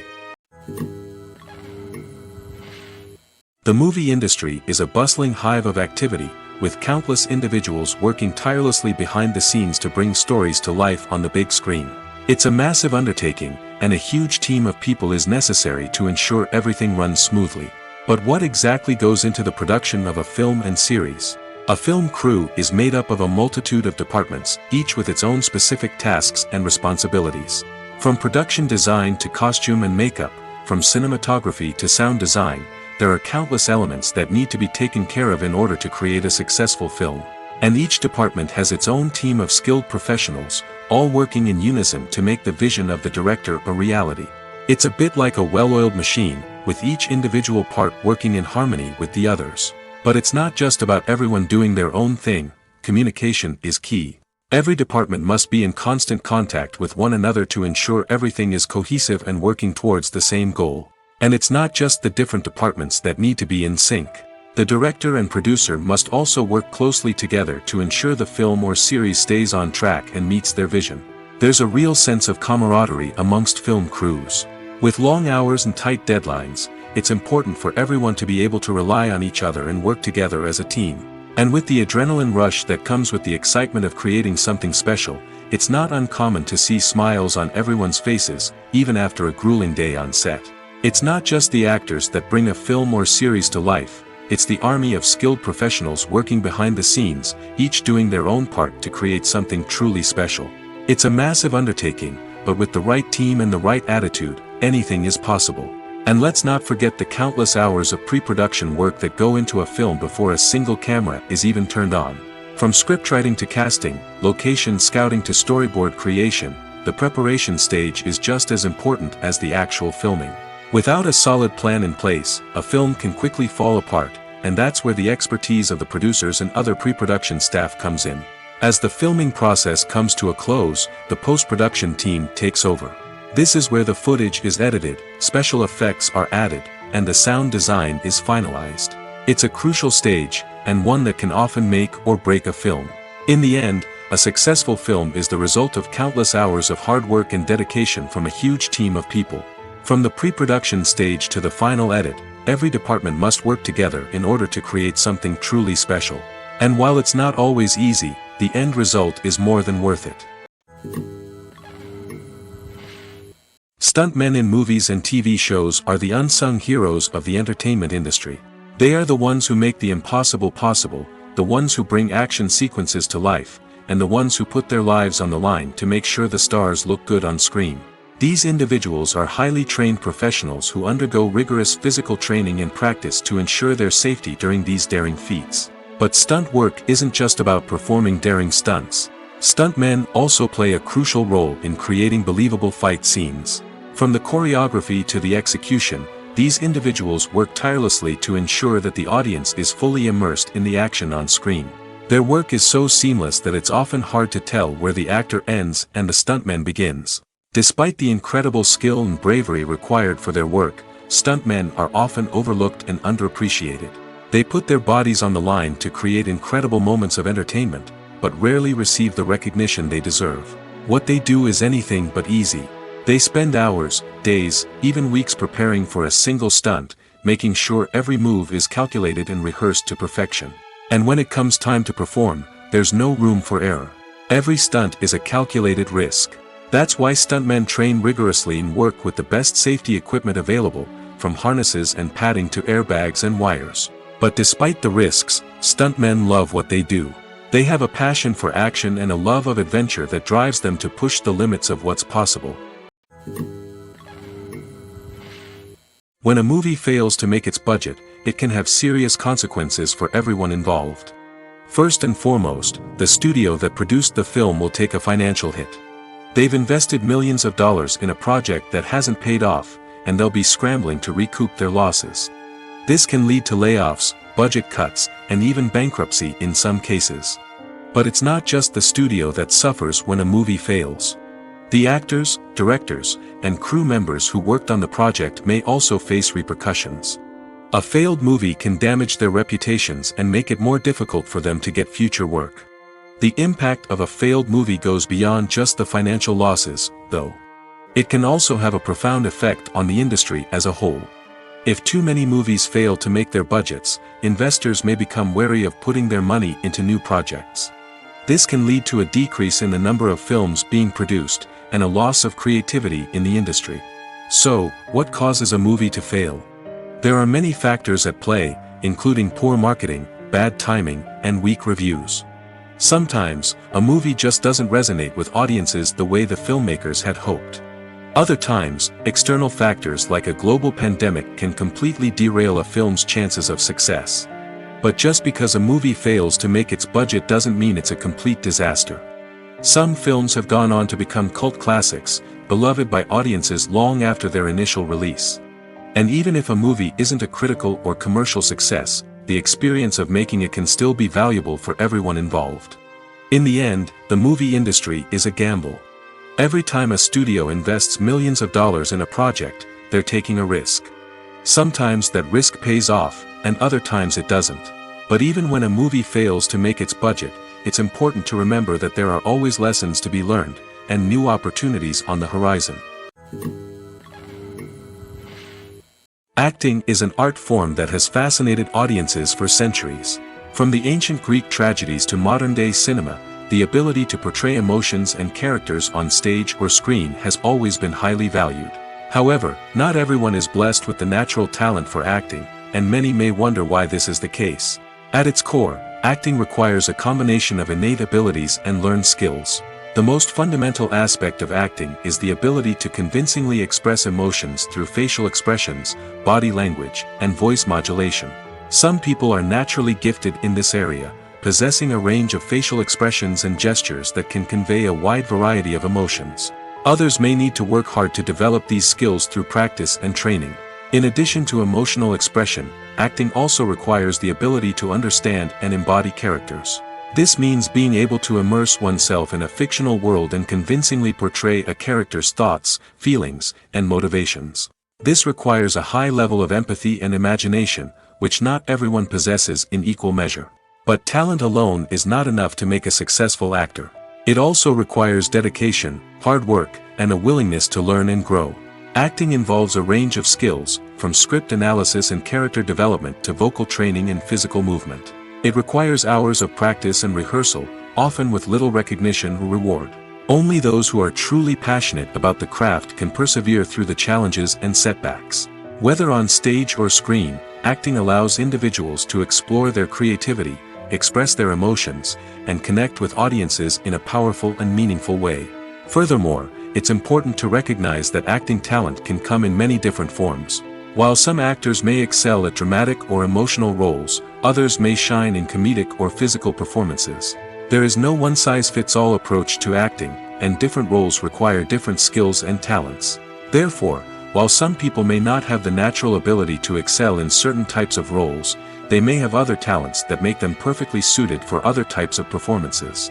The movie industry is a bustling hive of activity, with countless individuals working tirelessly behind the scenes to bring stories to life on the big screen. It's a massive undertaking, and a huge team of people is necessary to ensure everything runs smoothly. But what exactly goes into the production of a film and series? A film crew is made up of a multitude of departments, each with its own specific tasks and responsibilities. From production design to costume and makeup, from cinematography to sound design, there are countless elements that need to be taken care of in order to create a successful film. And each department has its own team of skilled professionals, all working in unison to make the vision of the director a reality. It's a bit like a well-oiled machine, with each individual part working in harmony with the others. But it's not just about everyone doing their own thing. Communication is key. Every department must be in constant contact with one another to ensure everything is cohesive and working towards the same goal. And it's not just the different departments that need to be in sync. The director and producer must also work closely together to ensure the film or series stays on track and meets their vision. There's a real sense of camaraderie amongst film crews. With long hours and tight deadlines, it's important for everyone to be able to rely on each other and work together as a team. And with the adrenaline rush that comes with the excitement of creating something special, it's not uncommon to see smiles on everyone's faces, even after a grueling day on set. It's not just the actors that bring a film or series to life. It's the army of skilled professionals working behind the scenes, each doing their own part to create something truly special. It's a massive undertaking, but with the right team and the right attitude, anything is possible. And let's not forget the countless hours of pre-production work that go into a film before a single camera is even turned on. From scriptwriting to casting, location scouting to storyboard creation, the preparation stage is just as important as the actual filming. Without a solid plan in place, a film can quickly fall apart, and that's where the expertise of the producers and other pre-production staff comes in. As the filming process comes to a close, the post-production team takes over. This is where the footage is edited, special effects are added, and the sound design is finalized. It's a crucial stage, and one that can often make or break a film. In the end, a successful film is the result of countless hours of hard work and dedication from a huge team of people. From the pre-production stage to the final edit, every department must work together in order to create something truly special. And while it's not always easy, the end result is more than worth it. Stuntmen in movies and TV shows are the unsung heroes of the entertainment industry. They are the ones who make the impossible possible, the ones who bring action sequences to life, and the ones who put their lives on the line to make sure the stars look good on screen. These individuals are highly trained professionals who undergo rigorous physical training and practice to ensure their safety during these daring feats. But stunt work isn't just about performing daring stunts. Stuntmen also play a crucial role in creating believable fight scenes. From the choreography to the execution, these individuals work tirelessly to ensure that the audience is fully immersed in the action on screen. Their work is so seamless that it's often hard to tell where the actor ends and the stuntman begins. Despite the incredible skill and bravery required for their work, stuntmen are often overlooked and underappreciated. They put their bodies on the line to create incredible moments of entertainment, but rarely receive the recognition they deserve. What they do is anything but easy. They spend hours, days, even weeks preparing for a single stunt, making sure every move is calculated and rehearsed to perfection. And when it comes time to perform, there's no room for error. Every stunt is a calculated risk. That's why stuntmen train rigorously and work with the best safety equipment available, from harnesses and padding to airbags and wires. But despite the risks, stuntmen love what they do. They have a passion for action and a love of adventure that drives them to push the limits of what's possible. When a movie fails to make its budget, it can have serious consequences for everyone involved. First and foremost, the studio that produced the film will take a financial hit. They've invested millions of dollars in a project that hasn't paid off, and they'll be scrambling to recoup their losses. This can lead to layoffs, budget cuts, and even bankruptcy in some cases. But it's not just the studio that suffers when a movie fails. The actors, directors, and crew members who worked on the project may also face repercussions. A failed movie can damage their reputations and make it more difficult for them to get future work. The impact of a failed movie goes beyond just the financial losses, though. It can also have a profound effect on the industry as a whole. If too many movies fail to make their budgets, investors may become wary of putting their money into new projects. This can lead to a decrease in the number of films being produced, and a loss of creativity in the industry. So, what causes a movie to fail? There are many factors at play, including poor marketing, bad timing, and weak reviews. Sometimes, a movie just doesn't resonate with audiences the way the filmmakers had hoped. Other times, external factors like a global pandemic can completely derail a film's chances of success. But just because a movie fails to make its budget doesn't mean it's a complete disaster. Some films have gone on to become cult classics, beloved by audiences long after their initial release. And even if a movie isn't a critical or commercial success, the experience of making it can still be valuable for everyone involved. In the end, the movie industry is a gamble. Every time a studio invests millions of dollars in a project, they're taking a risk. Sometimes that risk pays off, and other times it doesn't. But even when a movie fails to make its budget, it's important to remember that there are always lessons to be learned, and new opportunities on the horizon. Acting is an art form that has fascinated audiences for centuries. From the ancient Greek tragedies to modern-day cinema, the ability to portray emotions and characters on stage or screen has always been highly valued. However, not everyone is blessed with the natural talent for acting, and many may wonder why this is the case. At its core, acting requires a combination of innate abilities and learned skills. The most fundamental aspect of acting is the ability to convincingly express emotions through facial expressions, body language, and voice modulation. Some people are naturally gifted in this area, possessing a range of facial expressions and gestures that can convey a wide variety of emotions. Others may need to work hard to develop these skills through practice and training. In addition to emotional expression, acting also requires the ability to understand and embody characters. This means being able to immerse oneself in a fictional world and convincingly portray a character's thoughts, feelings, and motivations. This requires a high level of empathy and imagination, which not everyone possesses in equal measure. But talent alone is not enough to make a successful actor. It also requires dedication, hard work, and a willingness to learn and grow. Acting involves a range of skills, from script analysis and character development to vocal training and physical movement. It requires hours of practice and rehearsal, often with little recognition or reward. Only those who are truly passionate about the craft can persevere through the challenges and setbacks. Whether on stage or screen, acting allows individuals to explore their creativity, express their emotions, and connect with audiences in a powerful and meaningful way. Furthermore, it's important to recognize that acting talent can come in many different forms. While some actors may excel at dramatic or emotional roles, others may shine in comedic or physical performances. There is no one-size-fits-all approach to acting, and different roles require different skills and talents. Therefore, while some people may not have the natural ability to excel in certain types of roles, they may have other talents that make them perfectly suited for other types of performances.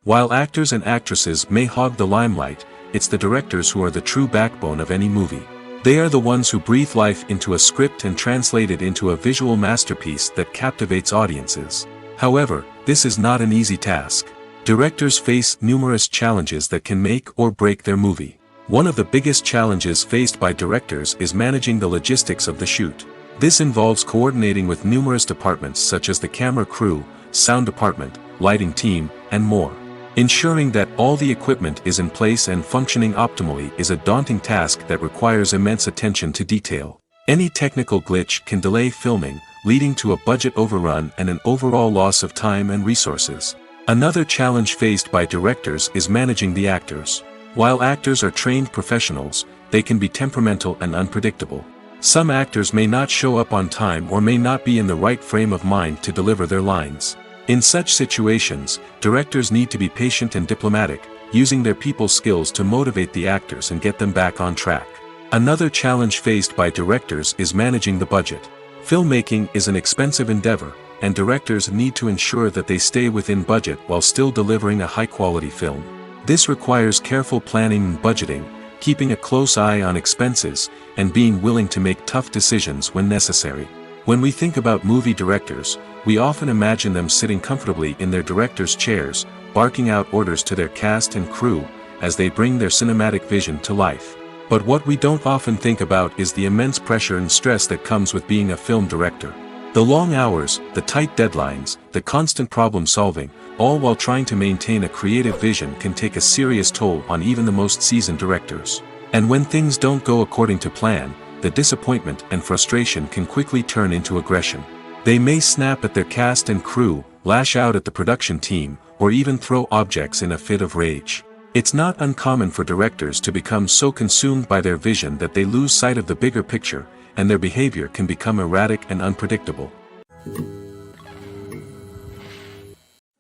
While actors and actresses may hog the limelight, it's the directors who are the true backbone of any movie. They are the ones who breathe life into a script and translate it into a visual masterpiece that captivates audiences. However, this is not an easy task. Directors face numerous challenges that can make or break their movie. One of the biggest challenges faced by directors is managing the logistics of the shoot. This involves coordinating with numerous departments such as the camera crew, sound department, lighting team, and more. Ensuring that all the equipment is in place and functioning optimally is a daunting task that requires immense attention to detail. Any technical glitch can delay filming, leading to a budget overrun and an overall loss of time and resources. Another challenge faced by directors is managing the actors. While actors are trained professionals, they can be temperamental and unpredictable. Some actors may not show up on time or may not be in the right frame of mind to deliver their lines. In such situations, directors need to be patient and diplomatic, using their people skills to motivate the actors and get them back on track. Another challenge faced by directors is managing the budget. Filmmaking is an expensive endeavor, and directors need to ensure that they stay within budget while still delivering a high-quality film. This requires careful planning and budgeting, keeping a close eye on expenses, and being willing to make tough decisions when necessary. When we think about movie directors, we often imagine them sitting comfortably in their director's chairs, barking out orders to their cast and crew, as they bring their cinematic vision to life. But what we don't often think about is the immense pressure and stress that comes with being a film director. The long hours, the tight deadlines, the constant problem solving, all while trying to maintain a creative vision can take a serious toll on even the most seasoned directors. And when things don't go according to plan, the disappointment and frustration can quickly turn into aggression. They may snap at their cast and crew, lash out at the production team, or even throw objects in a fit of rage. It's not uncommon for directors to become so consumed by their vision that they lose sight of the bigger picture, and their behavior can become erratic and unpredictable.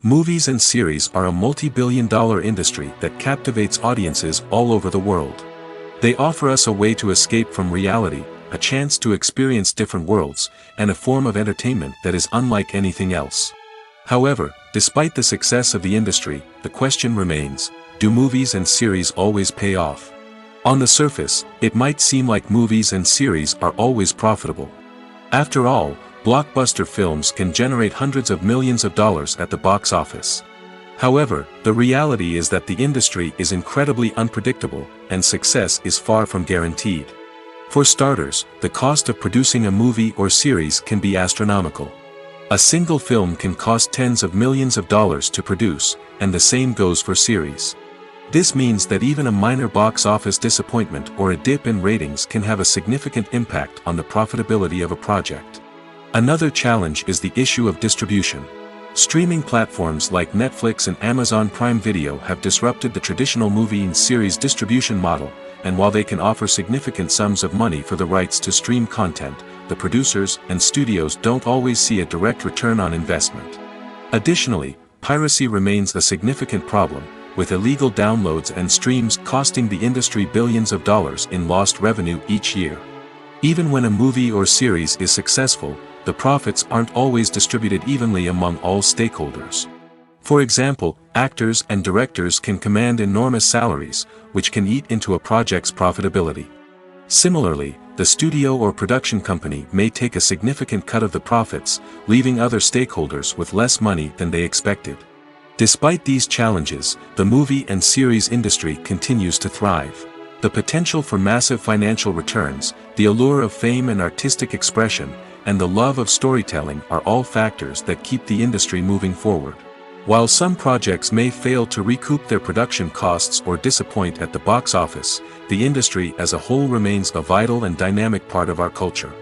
Movies and series are a multi-billion-dollar industry that captivates audiences all over the world. They offer us a way to escape from reality, a chance to experience different worlds, and a form of entertainment that is unlike anything else. However, despite the success of the industry, the question remains, do movies and series always pay off? On the surface, it might seem like movies and series are always profitable. After all, blockbuster films can generate hundreds of millions of dollars at the box office. However, the reality is that the industry is incredibly unpredictable, and success is far from guaranteed. For starters, the cost of producing a movie or series can be astronomical. A single film can cost tens of millions of dollars to produce, and the same goes for series. This means that even a minor box office disappointment or a dip in ratings can have a significant impact on the profitability of a project. Another challenge is the issue of distribution. Streaming platforms like Netflix and Amazon Prime Video have disrupted the traditional movie and series distribution model, and while they can offer significant sums of money for the rights to stream content, the producers and studios don't always see a direct return on investment. Additionally, piracy remains a significant problem, with illegal downloads and streams costing the industry billions of dollars in lost revenue each year. Even when a movie or series is successful, the profits aren't always distributed evenly among all stakeholders. For example, actors and directors can command enormous salaries, which can eat into a project's profitability. Similarly, the studio or production company may take a significant cut of the profits, leaving other stakeholders with less money than they expected. Despite these challenges, the movie and series industry continues to thrive. The potential for massive financial returns, the allure of fame and artistic expression, and the love of storytelling are all factors that keep the industry moving forward. While some projects may fail to recoup their production costs or disappoint at the box office, the industry as a whole remains a vital and dynamic part of our culture.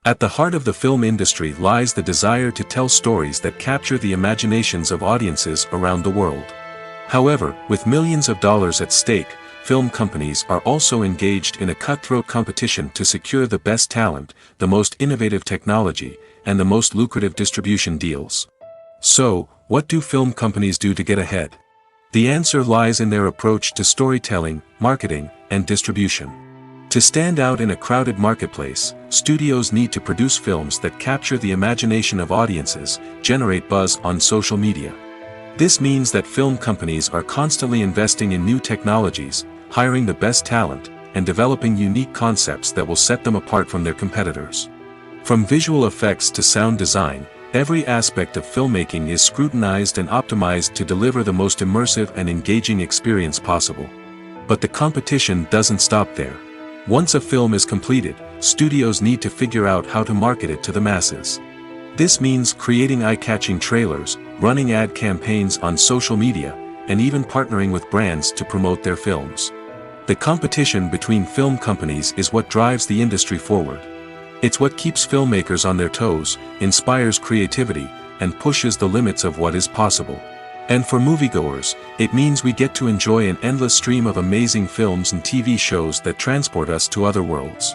At the heart of the film industry lies the desire to tell stories that capture the imaginations of audiences around the world. However, with millions of dollars at stake, film companies are also engaged in a cutthroat competition to secure the best talent, the most innovative technology, and the most lucrative distribution deals. So, what do film companies do to get ahead? The answer lies in their approach to storytelling, marketing, and distribution. To stand out in a crowded marketplace, studios need to produce films that capture the imagination of audiences, generate buzz on social media. This means that film companies are constantly investing in new technologies, hiring the best talent, and developing unique concepts that will set them apart from their competitors. From visual effects to sound design, every aspect of filmmaking is scrutinized and optimized to deliver the most immersive and engaging experience possible. But the competition doesn't stop there. Once a film is completed, studios need to figure out how to market it to the masses. This means creating eye-catching trailers, running ad campaigns on social media, and even partnering with brands to promote their films. The competition between film companies is what drives the industry forward. It's what keeps filmmakers on their toes, inspires creativity, and pushes the limits of what is possible. And for moviegoers, it means we get to enjoy an endless stream of amazing films and TV shows that transport us to other worlds.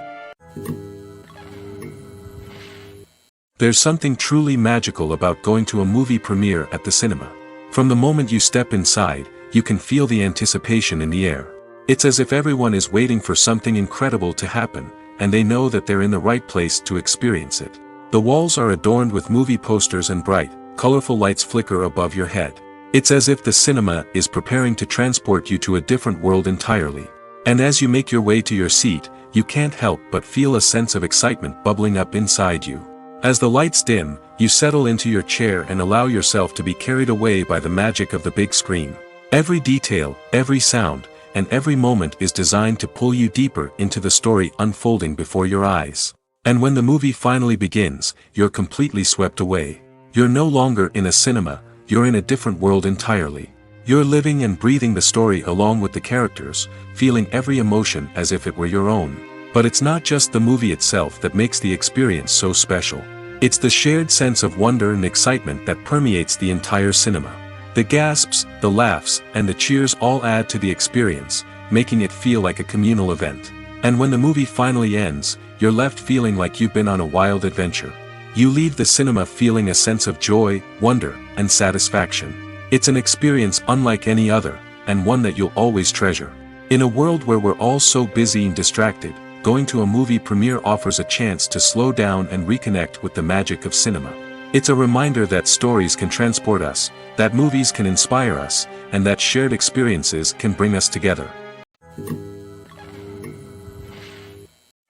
There's something truly magical about going to a movie premiere at the cinema. From the moment you step inside, you can feel the anticipation in the air. It's as if everyone is waiting for something incredible to happen, and they know that they're in the right place to experience it. The walls are adorned with movie posters and bright, colorful lights flicker above your head. It's as if the cinema is preparing to transport you to a different world entirely. And as you make your way to your seat, you can't help but feel a sense of excitement bubbling up inside you. As the lights dim, you settle into your chair and allow yourself to be carried away by the magic of the big screen. Every detail, every sound, and every moment is designed to pull you deeper into the story unfolding before your eyes. And when the movie finally begins, you're completely swept away. You're no longer in a cinema, you're in a different world entirely. You're living and breathing the story along with the characters, feeling every emotion as if it were your own. But it's not just the movie itself that makes the experience so special. It's the shared sense of wonder and excitement that permeates the entire cinema. The gasps, the laughs, and the cheers all add to the experience, making it feel like a communal event. And when the movie finally ends, you're left feeling like you've been on a wild adventure. You leave the cinema feeling a sense of joy, wonder, and satisfaction. It's an experience unlike any other, and one that you'll always treasure. In a world where we're all so busy and distracted, going to a movie premiere offers a chance to slow down and reconnect with the magic of cinema. It's a reminder that stories can transport us, that movies can inspire us, and that shared experiences can bring us together.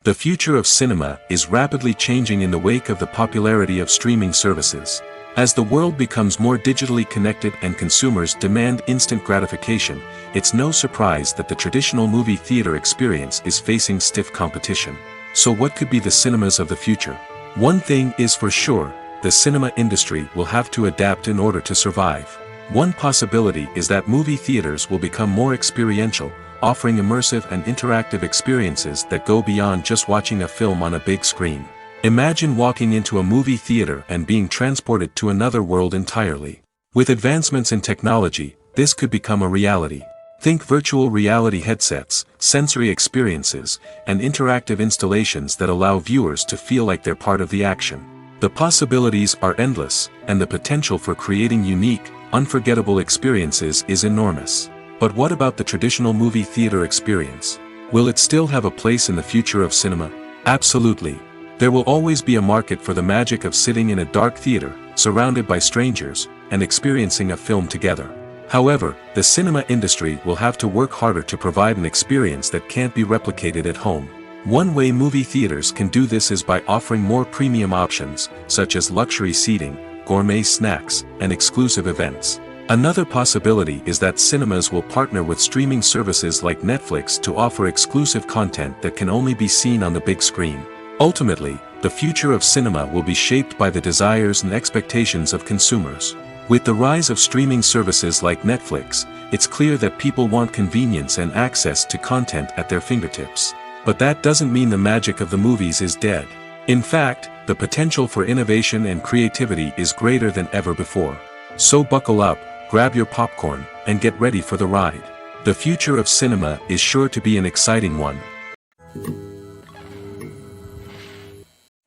The future of cinema is rapidly changing in the wake of the popularity of streaming services. As the world becomes more digitally connected and consumers demand instant gratification, it's no surprise that the traditional movie theater experience is facing stiff competition. So what could be the cinemas of the future? One thing is for sure, the cinema industry will have to adapt in order to survive. One possibility is that movie theaters will become more experiential, offering immersive and interactive experiences that go beyond just watching a film on a big screen. Imagine walking into a movie theater and being transported to another world entirely. With advancements in technology, this could become a reality. Think virtual reality headsets, sensory experiences, and interactive installations that allow viewers to feel like they're part of the action. The possibilities are endless, and the potential for creating unique, unforgettable experiences is enormous. But what about the traditional movie theater experience? Will it still have a place in the future of cinema? Absolutely. There will always be a market for the magic of sitting in a dark theater, surrounded by strangers, and experiencing a film together. However, the cinema industry will have to work harder to provide an experience that can't be replicated at home. One way movie theaters can do this is by offering more premium options, such as luxury seating, gourmet snacks, and exclusive events. Another possibility is that cinemas will partner with streaming services like Netflix to offer exclusive content that can only be seen on the big screen. Ultimately, the future of cinema will be shaped by the desires and expectations of consumers. With the rise of streaming services like Netflix, it's clear that people want convenience and access to content at their fingertips. But that doesn't mean the magic of the movies is dead. In fact, the potential for innovation and creativity is greater than ever before. So buckle up, grab your popcorn, and get ready for the ride. The future of cinema is sure to be an exciting one.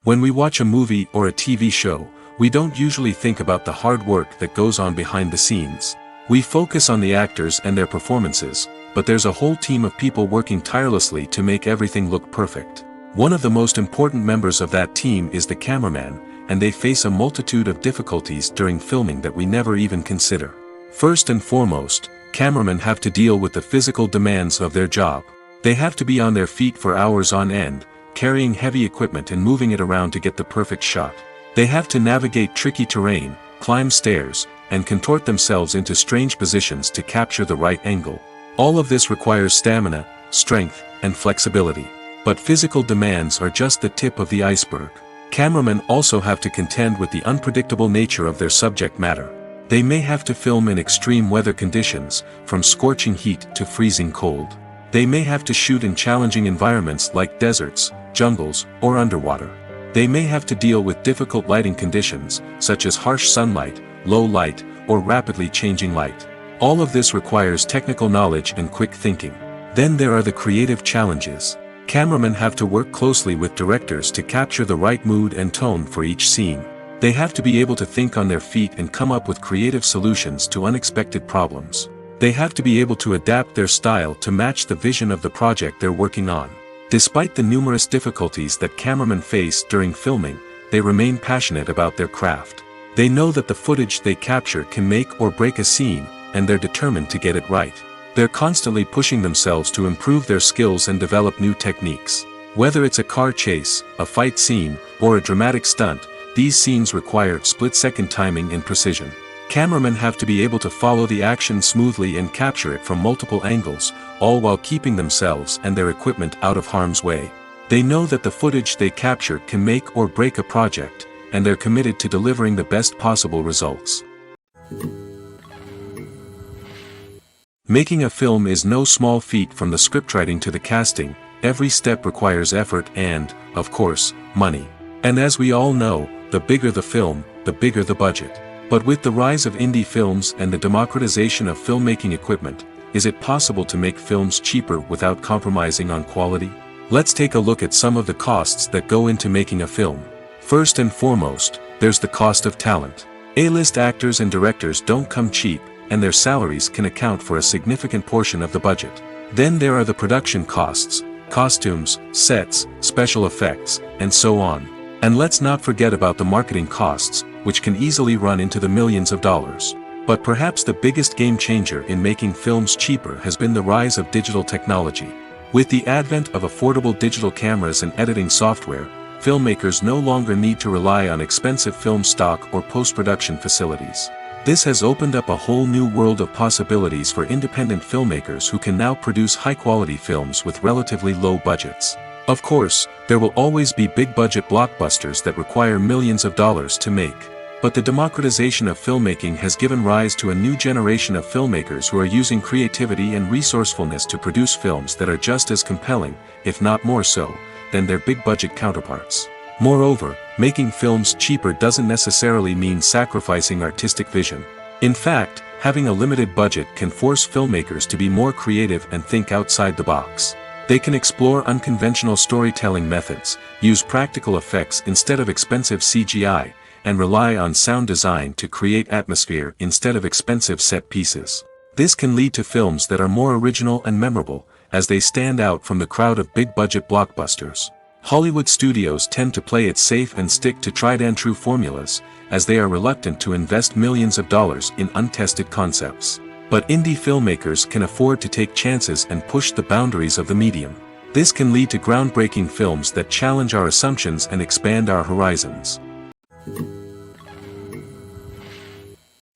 When we watch a movie or a TV show, we don't usually think about the hard work that goes on behind the scenes. We focus on the actors and their performances, but there's a whole team of people working tirelessly to make everything look perfect. One of the most important members of that team is the cameraman, and they face a multitude of difficulties during filming that we never even consider. First and foremost, cameramen have to deal with the physical demands of their job. They have to be on their feet for hours on end, carrying heavy equipment and moving it around to get the perfect shot. They have to navigate tricky terrain, climb stairs, and contort themselves into strange positions to capture the right angle. All of this requires stamina, strength, and flexibility. But physical demands are just the tip of the iceberg. Cameramen also have to contend with the unpredictable nature of their subject matter. They may have to film in extreme weather conditions, from scorching heat to freezing cold. They may have to shoot in challenging environments like deserts, jungles, or underwater. They may have to deal with difficult lighting conditions, such as harsh sunlight, low light, or rapidly changing light. All of this requires technical knowledge and quick thinking. Then there are the creative challenges. Cameramen have to work closely with directors to capture the right mood and tone for each scene. They have to be able to think on their feet and come up with creative solutions to unexpected problems. They have to be able to adapt their style to match the vision of the project they're working on. Despite the numerous difficulties that cameramen face during filming, they remain passionate about their craft. They know that the footage they capture can make or break a scene, and they're determined to get it right. They're constantly pushing themselves to improve their skills and develop new techniques. Whether it's a car chase, a fight scene, or a dramatic stunt, these scenes require split-second timing and precision. Cameramen have to be able to follow the action smoothly and capture it from multiple angles, all while keeping themselves and their equipment out of harm's way. They know that the footage they capture can make or break a project, and they're committed to delivering the best possible results. Making a film is no small feat. From the scriptwriting to the casting, every step requires effort and, of course, money. And as we all know, the bigger the film, the bigger the budget. But with the rise of indie films and the democratization of filmmaking equipment, is it possible to make films cheaper without compromising on quality? Let's take a look at some of the costs that go into making a film. First and foremost, there's the cost of talent. A-list actors and directors don't come cheap, and their salaries can account for a significant portion of the budget. Then there are the production costs, costumes, sets, special effects, and so on. And let's not forget about the marketing costs, which can easily run into the millions of dollars. But perhaps the biggest game changer in making films cheaper has been the rise of digital technology. With the advent of affordable digital cameras and editing software, filmmakers no longer need to rely on expensive film stock or post-production facilities. This has opened up a whole new world of possibilities for independent filmmakers who can now produce high-quality films with relatively low budgets. Of course, there will always be big-budget blockbusters that require millions of dollars to make. But the democratization of filmmaking has given rise to a new generation of filmmakers who are using creativity and resourcefulness to produce films that are just as compelling, if not more so, than their big-budget counterparts. Moreover, making films cheaper doesn't necessarily mean sacrificing artistic vision. In fact, having a limited budget can force filmmakers to be more creative and think outside the box. They can explore unconventional storytelling methods, use practical effects instead of expensive CGI, and rely on sound design to create atmosphere instead of expensive set pieces. This can lead to films that are more original and memorable, as they stand out from the crowd of big-budget blockbusters. Hollywood studios tend to play it safe and stick to tried-and-true formulas, as they are reluctant to invest millions of dollars in untested concepts. But indie filmmakers can afford to take chances and push the boundaries of the medium. This can lead to groundbreaking films that challenge our assumptions and expand our horizons.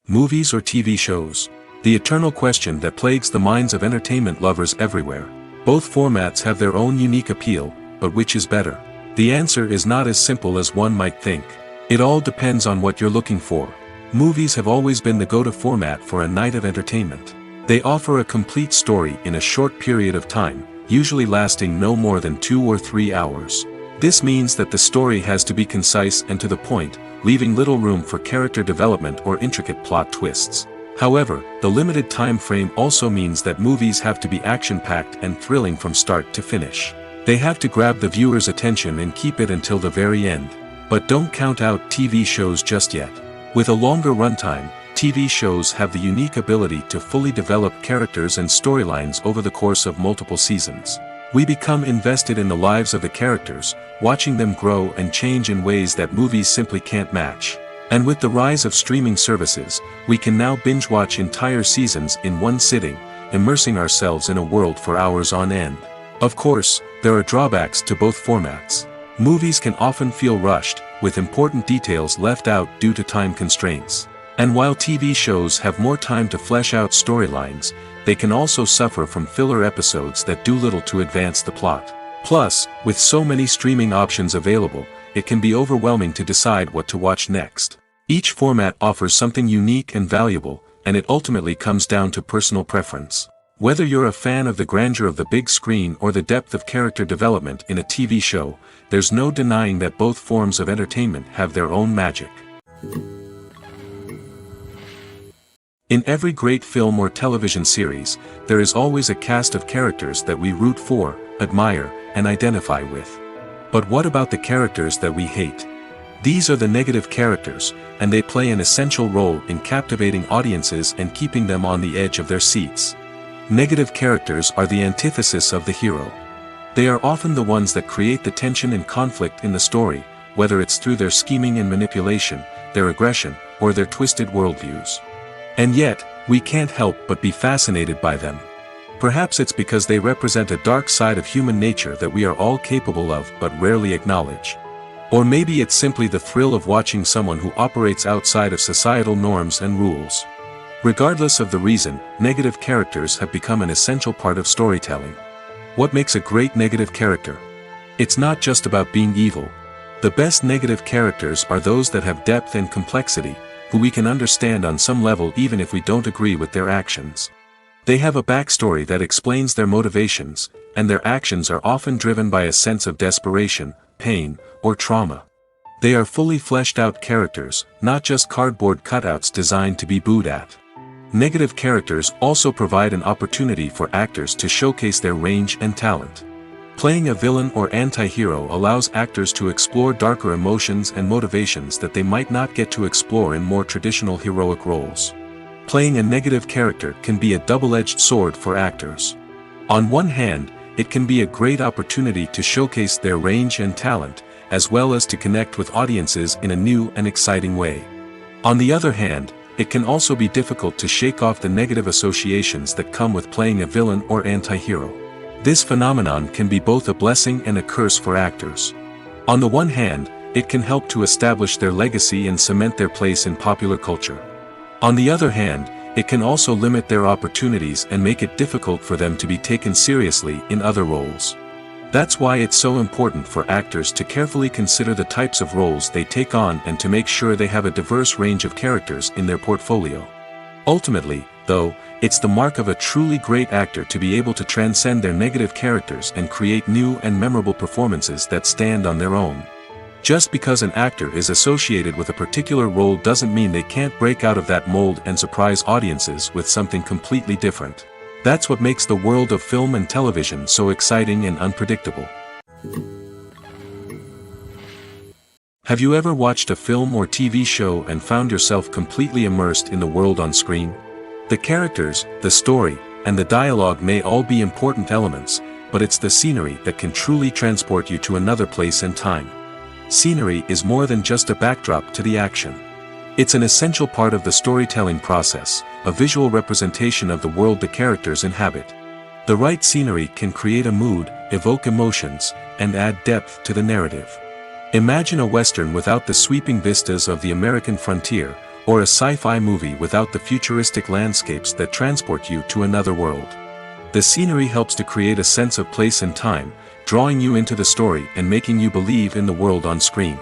Movies or TV shows? The eternal question that plagues the minds of entertainment lovers everywhere. Both formats have their own unique appeal, but which is better? The answer is not as simple as one might think. It all depends on what you're looking for. Movies have always been the go-to format for a night of entertainment. They offer a complete story in a short period of time, usually lasting no more than 2 or 3 hours. This means that the story has to be concise and to the point, leaving little room for character development or intricate plot twists. However, the limited time frame also means that movies have to be action-packed and thrilling from start to finish. They have to grab the viewer's attention and keep it until the very end. But don't count out TV shows just yet. With a longer runtime, TV shows have the unique ability to fully develop characters and storylines over the course of multiple seasons. We become invested in the lives of the characters, watching them grow and change in ways that movies simply can't match. And with the rise of streaming services, we can now binge-watch entire seasons in one sitting, immersing ourselves in a world for hours on end. Of course, there are drawbacks to both formats. Movies can often feel rushed, with important details left out due to time constraints. And while TV shows have more time to flesh out storylines, they can also suffer from filler episodes that do little to advance the plot. Plus, with so many streaming options available, it can be overwhelming to decide what to watch next. Each format offers something unique and valuable, and it ultimately comes down to personal preference. Whether you're a fan of the grandeur of the big screen or the depth of character development in a TV show, there's no denying that both forms of entertainment have their own magic. In every great film or television series, there is always a cast of characters that we root for, admire, and identify with. But what about the characters that we hate? These are the negative characters, and they play an essential role in captivating audiences and keeping them on the edge of their seats. Negative characters are the antithesis of the hero. They are often the ones that create the tension and conflict in the story, whether it's through their scheming and manipulation, their aggression, or their twisted worldviews. And yet, we can't help but be fascinated by them. Perhaps it's because they represent a dark side of human nature that we are all capable of but rarely acknowledge. Or maybe it's simply the thrill of watching someone who operates outside of societal norms and rules. Regardless of the reason, negative characters have become an essential part of storytelling. What makes a great negative character? It's not just about being evil. The best negative characters are those that have depth and complexity, who we can understand on some level even if we don't agree with their actions. They have a backstory that explains their motivations, and their actions are often driven by a sense of desperation, pain, or trauma. They are fully fleshed out characters, not just cardboard cutouts designed to be booed at. Negative characters also provide an opportunity for actors to showcase their range and talent. Playing a villain or anti-hero allows actors to explore darker emotions and motivations that they might not get to explore in more traditional heroic roles. Playing a negative character can be a double-edged sword for actors. On one hand, it can be a great opportunity to showcase their range and talent, as well as to connect with audiences in a new and exciting way. On the other hand, it can also be difficult to shake off the negative associations that come with playing a villain or anti-hero. This phenomenon can be both a blessing and a curse for actors. On the one hand, it can help to establish their legacy and cement their place in popular culture. On the other hand, it can also limit their opportunities and make it difficult for them to be taken seriously in other roles. That's why it's so important for actors to carefully consider the types of roles they take on and to make sure they have a diverse range of characters in their portfolio. Ultimately, though, it's the mark of a truly great actor to be able to transcend their negative characters and create new and memorable performances that stand on their own. Just because an actor is associated with a particular role doesn't mean they can't break out of that mold and surprise audiences with something completely different. That's what makes the world of film and television so exciting and unpredictable. Have you ever watched a film or TV show and found yourself completely immersed in the world on screen? The characters, the story, and the dialogue may all be important elements, but it's the scenery that can truly transport you to another place and time. Scenery is more than just a backdrop to the action. It's an essential part of the storytelling process, a visual representation of the world the characters inhabit. The right scenery can create a mood, evoke emotions, and add depth to the narrative. Imagine a Western without the sweeping vistas of the American frontier, or a sci-fi movie without the futuristic landscapes that transport you to another world. The scenery helps to create a sense of place and time, drawing you into the story and making you believe in the world on screen.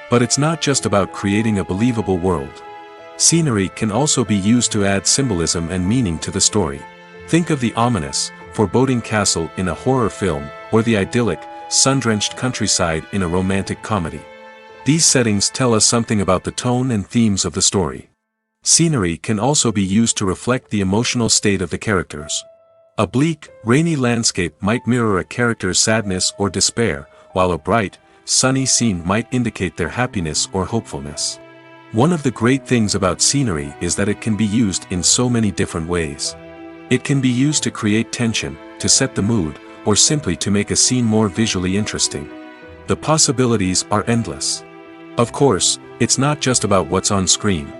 But it's not just about creating a believable world. Scenery can also be used to add symbolism and meaning to the story. Think of the ominous, foreboding castle in a horror film, or the idyllic, sun-drenched countryside in a romantic comedy. These settings tell us something about the tone and themes of the story. Scenery can also be used to reflect the emotional state of the characters. A bleak, rainy landscape might mirror a character's sadness or despair, while a bright, sunny scene might indicate their happiness or hopefulness. One of the great things about scenery is that it can be used in so many different ways. It can be used to create tension, to set the mood, or simply to make a scene more visually interesting. The possibilities are endless. Of course, it's not just about what's on screen.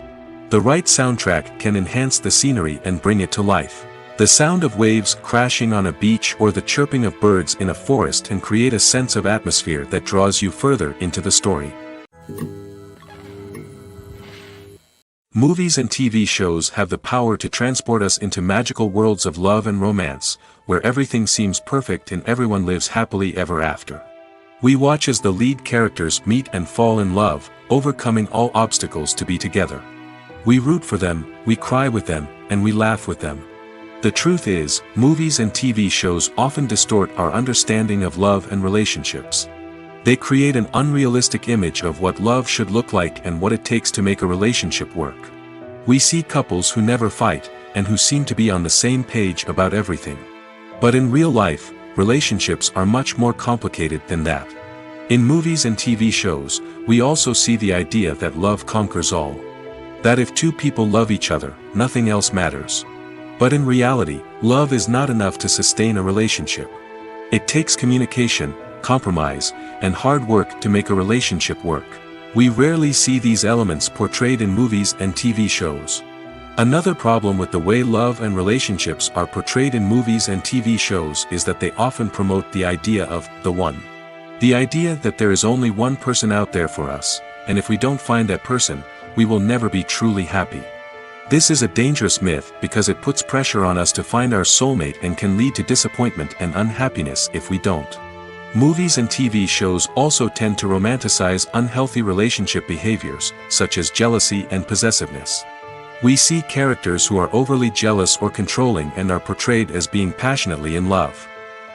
The right soundtrack can enhance the scenery and bring it to life. The sound of waves crashing on a beach or the chirping of birds in a forest can create a sense of atmosphere that draws you further into the story. Movies and TV shows have the power to transport us into magical worlds of love and romance, where everything seems perfect and everyone lives happily ever after. We watch as the lead characters meet and fall in love, overcoming all obstacles to be together. We root for them, we cry with them, and we laugh with them. The truth is, movies and TV shows often distort our understanding of love and relationships. They create an unrealistic image of what love should look like and what it takes to make a relationship work. We see couples who never fight, and who seem to be on the same page about everything. But in real life, relationships are much more complicated than that. In movies and TV shows, we also see the idea that love conquers all. That if two people love each other, nothing else matters. But in reality, love is not enough to sustain a relationship. It takes communication, compromise, and hard work to make a relationship work. We rarely see these elements portrayed in movies and TV shows. Another problem with the way love and relationships are portrayed in movies and TV shows is that they often promote the idea of the one. The idea that there is only one person out there for us, and if we don't find that person, we will never be truly happy. This is a dangerous myth because it puts pressure on us to find our soulmate and can lead to disappointment and unhappiness if we don't. Movies and TV shows also tend to romanticize unhealthy relationship behaviors, such as jealousy and possessiveness. We see characters who are overly jealous or controlling and are portrayed as being passionately in love.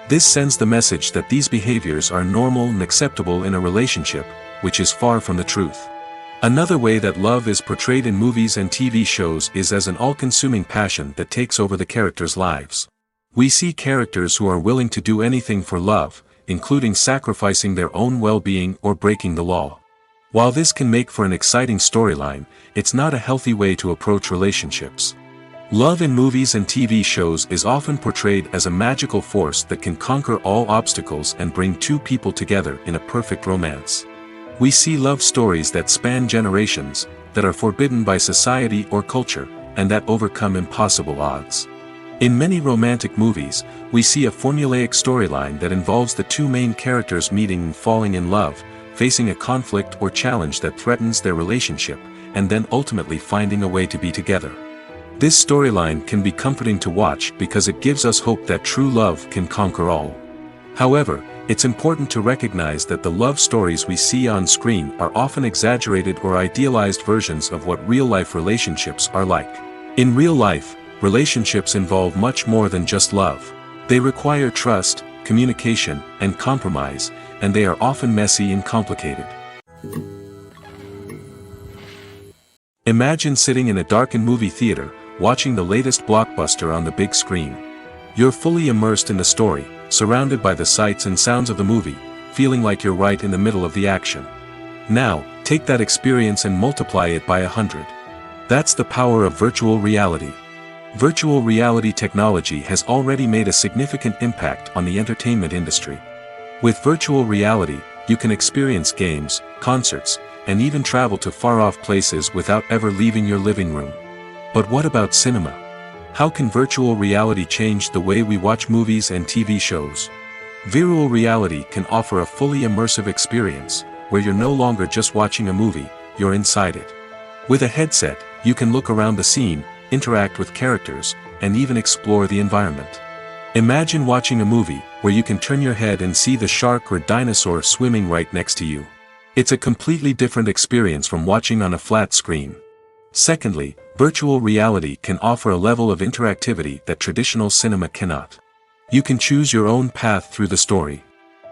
This sends the message that these behaviors are normal and acceptable in a relationship, which is far from the truth. Another way that love is portrayed in movies and TV shows is as an all-consuming passion that takes over the characters' lives. We see characters who are willing to do anything for love, including sacrificing their own well-being or breaking the law. While this can make for an exciting storyline, it's not a healthy way to approach relationships. Love in movies and TV shows is often portrayed as a magical force that can conquer all obstacles and bring two people together in a perfect romance. We see love stories that span generations, that are forbidden by society or culture, and that overcome impossible odds. In many romantic movies, we see a formulaic storyline that involves the two main characters meeting and falling in love, facing a conflict or challenge that threatens their relationship, and then ultimately finding a way to be together. This storyline can be comforting to watch because it gives us hope that true love can conquer all. However, it's important to recognize that the love stories we see on screen are often exaggerated or idealized versions of what real-life relationships are like. In real life, relationships involve much more than just love. They require trust, communication, and compromise, and they are often messy and complicated. Imagine sitting in a darkened movie theater, watching the latest blockbuster on the big screen. You're fully immersed in the story, surrounded by the sights and sounds of the movie, feeling like you're right in the middle of the action. Now, take that experience and multiply it by 100. That's the power of virtual reality. Virtual reality technology has already made a significant impact on the entertainment industry. With virtual reality, you can experience games, concerts, and even travel to far-off places without ever leaving your living room. But what about cinema? How can virtual reality change the way we watch movies and TV shows? Virtual reality can offer a fully immersive experience, where you're no longer just watching a movie, you're inside it. With a headset, you can look around the scene, interact with characters, and even explore the environment. Imagine watching a movie, where you can turn your head and see the shark or dinosaur swimming right next to you. It's a completely different experience from watching on a flat screen. Secondly, virtual reality can offer a level of interactivity that traditional cinema cannot. You can choose your own path through the story.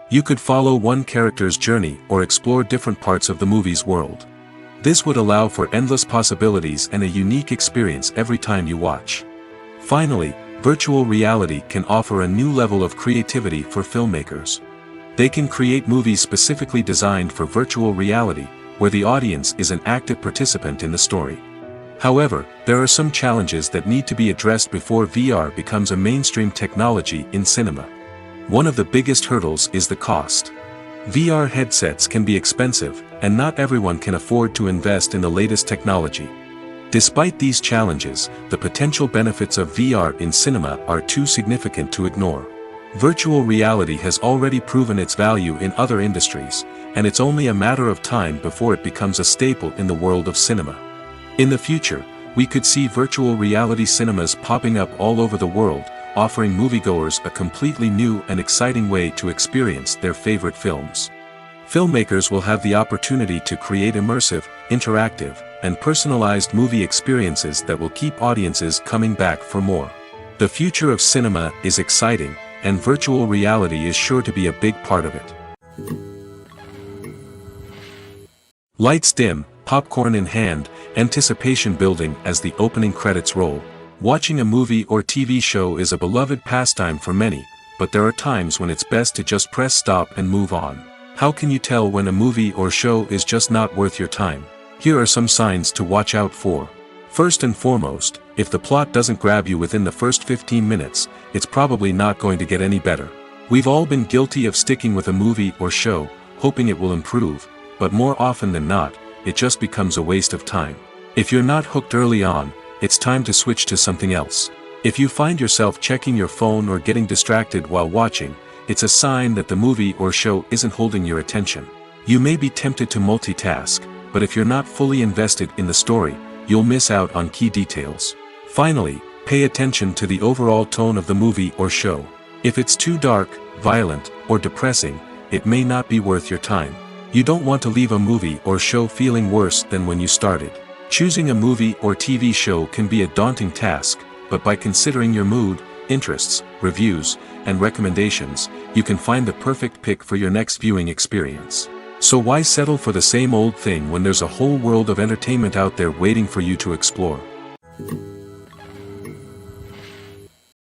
You could follow one character's journey or explore different parts of the movie's world. This would allow for endless possibilities and a unique experience every time you watch. Finally, virtual reality can offer a new level of creativity for filmmakers. They can create movies specifically designed for virtual reality, where the audience is an active participant in the story. However, there are some challenges that need to be addressed before VR becomes a mainstream technology in cinema. One of the biggest hurdles is the cost. VR headsets can be expensive, and not everyone can afford to invest in the latest technology. Despite these challenges, the potential benefits of VR in cinema are too significant to ignore. Virtual reality has already proven its value in other industries, and it's only a matter of time before it becomes a staple in the world of cinema. In the future, we could see virtual reality cinemas popping up all over the world, offering moviegoers a completely new and exciting way to experience their favorite films. Filmmakers will have the opportunity to create immersive, interactive, and personalized movie experiences that will keep audiences coming back for more. The future of cinema is exciting, and virtual reality is sure to be a big part of it. Lights dim, popcorn in hand, anticipation building as the opening credits roll. Watching a movie or TV show is a beloved pastime for many, but there are times when it's best to just press stop and move on. How can you tell when a movie or show is just not worth your time? Here are some signs to watch out for. First and foremost, if the plot doesn't grab you within the first 15 minutes, it's probably not going to get any better. We've all been guilty of sticking with a movie or show, hoping it will improve, but more often than not, it just becomes a waste of time. If you're not hooked early on, it's time to switch to something else. If you find yourself checking your phone or getting distracted while watching, it's a sign that the movie or show isn't holding your attention. You may be tempted to multitask, but if you're not fully invested in the story, you'll miss out on key details. Finally, pay attention to the overall tone of the movie or show. If it's too dark, violent, or depressing, it may not be worth your time. You don't want to leave a movie or show feeling worse than when you started. Choosing a movie or TV show can be a daunting task, but by considering your mood, interests, reviews, and recommendations, you can find the perfect pick for your next viewing experience. So why settle for the same old thing when there's a whole world of entertainment out there waiting for you to explore?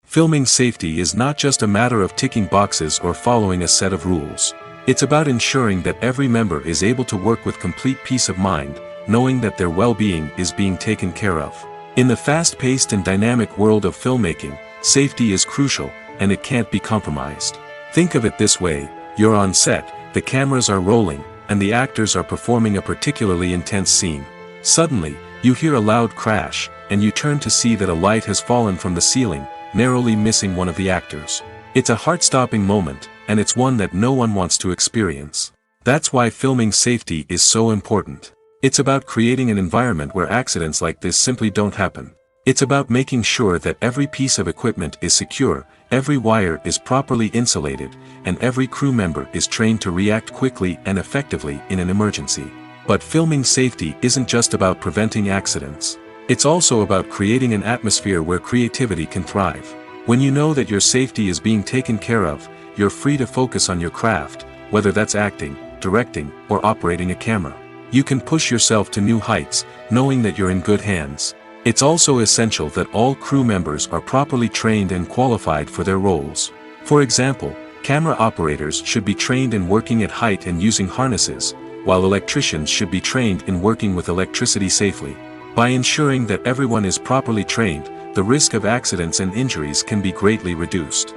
Filming safety is not just a matter of ticking boxes or following a set of rules. It's about ensuring that every member is able to work with complete peace of mind, knowing that their well-being is being taken care of. In the fast-paced and dynamic world of filmmaking, safety is crucial, and it can't be compromised. Think of it this way: you're on set, the cameras are rolling, and the actors are performing a particularly intense scene. Suddenly, you hear a loud crash, and you turn to see that a light has fallen from the ceiling, narrowly missing one of the actors. It's a heart-stopping moment, and it's one that no one wants to experience. That's why filming safety is so important. It's about creating an environment where accidents like this simply don't happen. It's about making sure that every piece of equipment is secure, every wire is properly insulated, and every crew member is trained to react quickly and effectively in an emergency. But filming safety isn't just about preventing accidents. It's also about creating an atmosphere where creativity can thrive. When you know that your safety is being taken care of, you're free to focus on your craft, whether that's acting, directing, or operating a camera. You can push yourself to new heights, knowing that you're in good hands. It's also essential that all crew members are properly trained and qualified for their roles. For example, camera operators should be trained in working at height and using harnesses, while electricians should be trained in working with electricity safely. By ensuring that everyone is properly trained, the risk of accidents and injuries can be greatly reduced.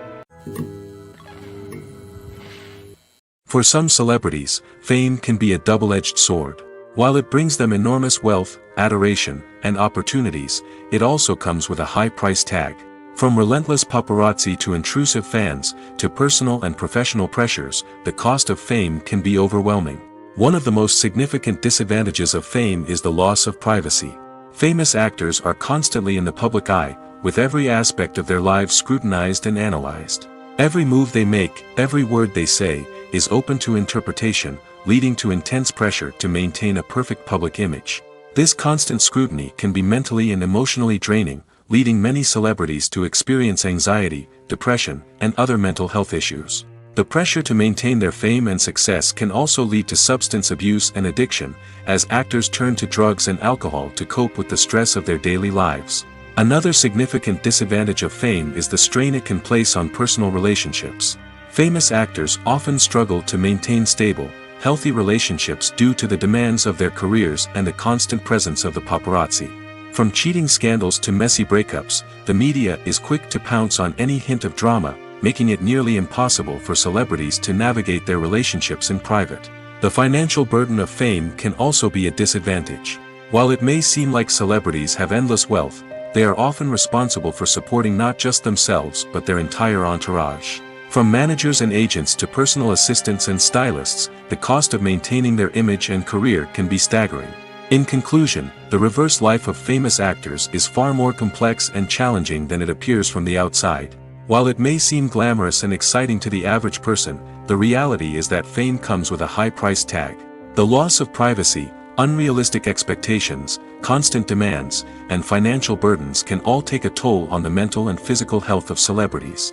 For some celebrities, fame can be a double-edged sword. While it brings them enormous wealth, adoration, and opportunities, it also comes with a high price tag. From relentless paparazzi to intrusive fans, to personal and professional pressures, the cost of fame can be overwhelming. One of the most significant disadvantages of fame is the loss of privacy. Famous actors are constantly in the public eye, with every aspect of their lives scrutinized and analyzed. Every move they make, every word they say, is open to interpretation, leading to intense pressure to maintain a perfect public image. This constant scrutiny can be mentally and emotionally draining, leading many celebrities to experience anxiety, depression, and other mental health issues. The pressure to maintain their fame and success can also lead to substance abuse and addiction, as actors turn to drugs and alcohol to cope with the stress of their daily lives. Another significant disadvantage of fame is the strain it can place on personal relationships. Famous actors often struggle to maintain stable, healthy relationships due to the demands of their careers and the constant presence of the paparazzi. From cheating scandals to messy breakups, the media is quick to pounce on any hint of drama, making it nearly impossible for celebrities to navigate their relationships in private. The financial burden of fame can also be a disadvantage. While it may seem like celebrities have endless wealth, they are often responsible for supporting not just themselves but their entire entourage. From managers and agents to personal assistants and stylists, the cost of maintaining their image and career can be staggering. In conclusion, the reverse life of famous actors is far more complex and challenging than it appears from the outside. While it may seem glamorous and exciting to the average person, the reality is that fame comes with a high price tag. The loss of privacy, unrealistic expectations, constant demands, and financial burdens can all take a toll on the mental and physical health of celebrities.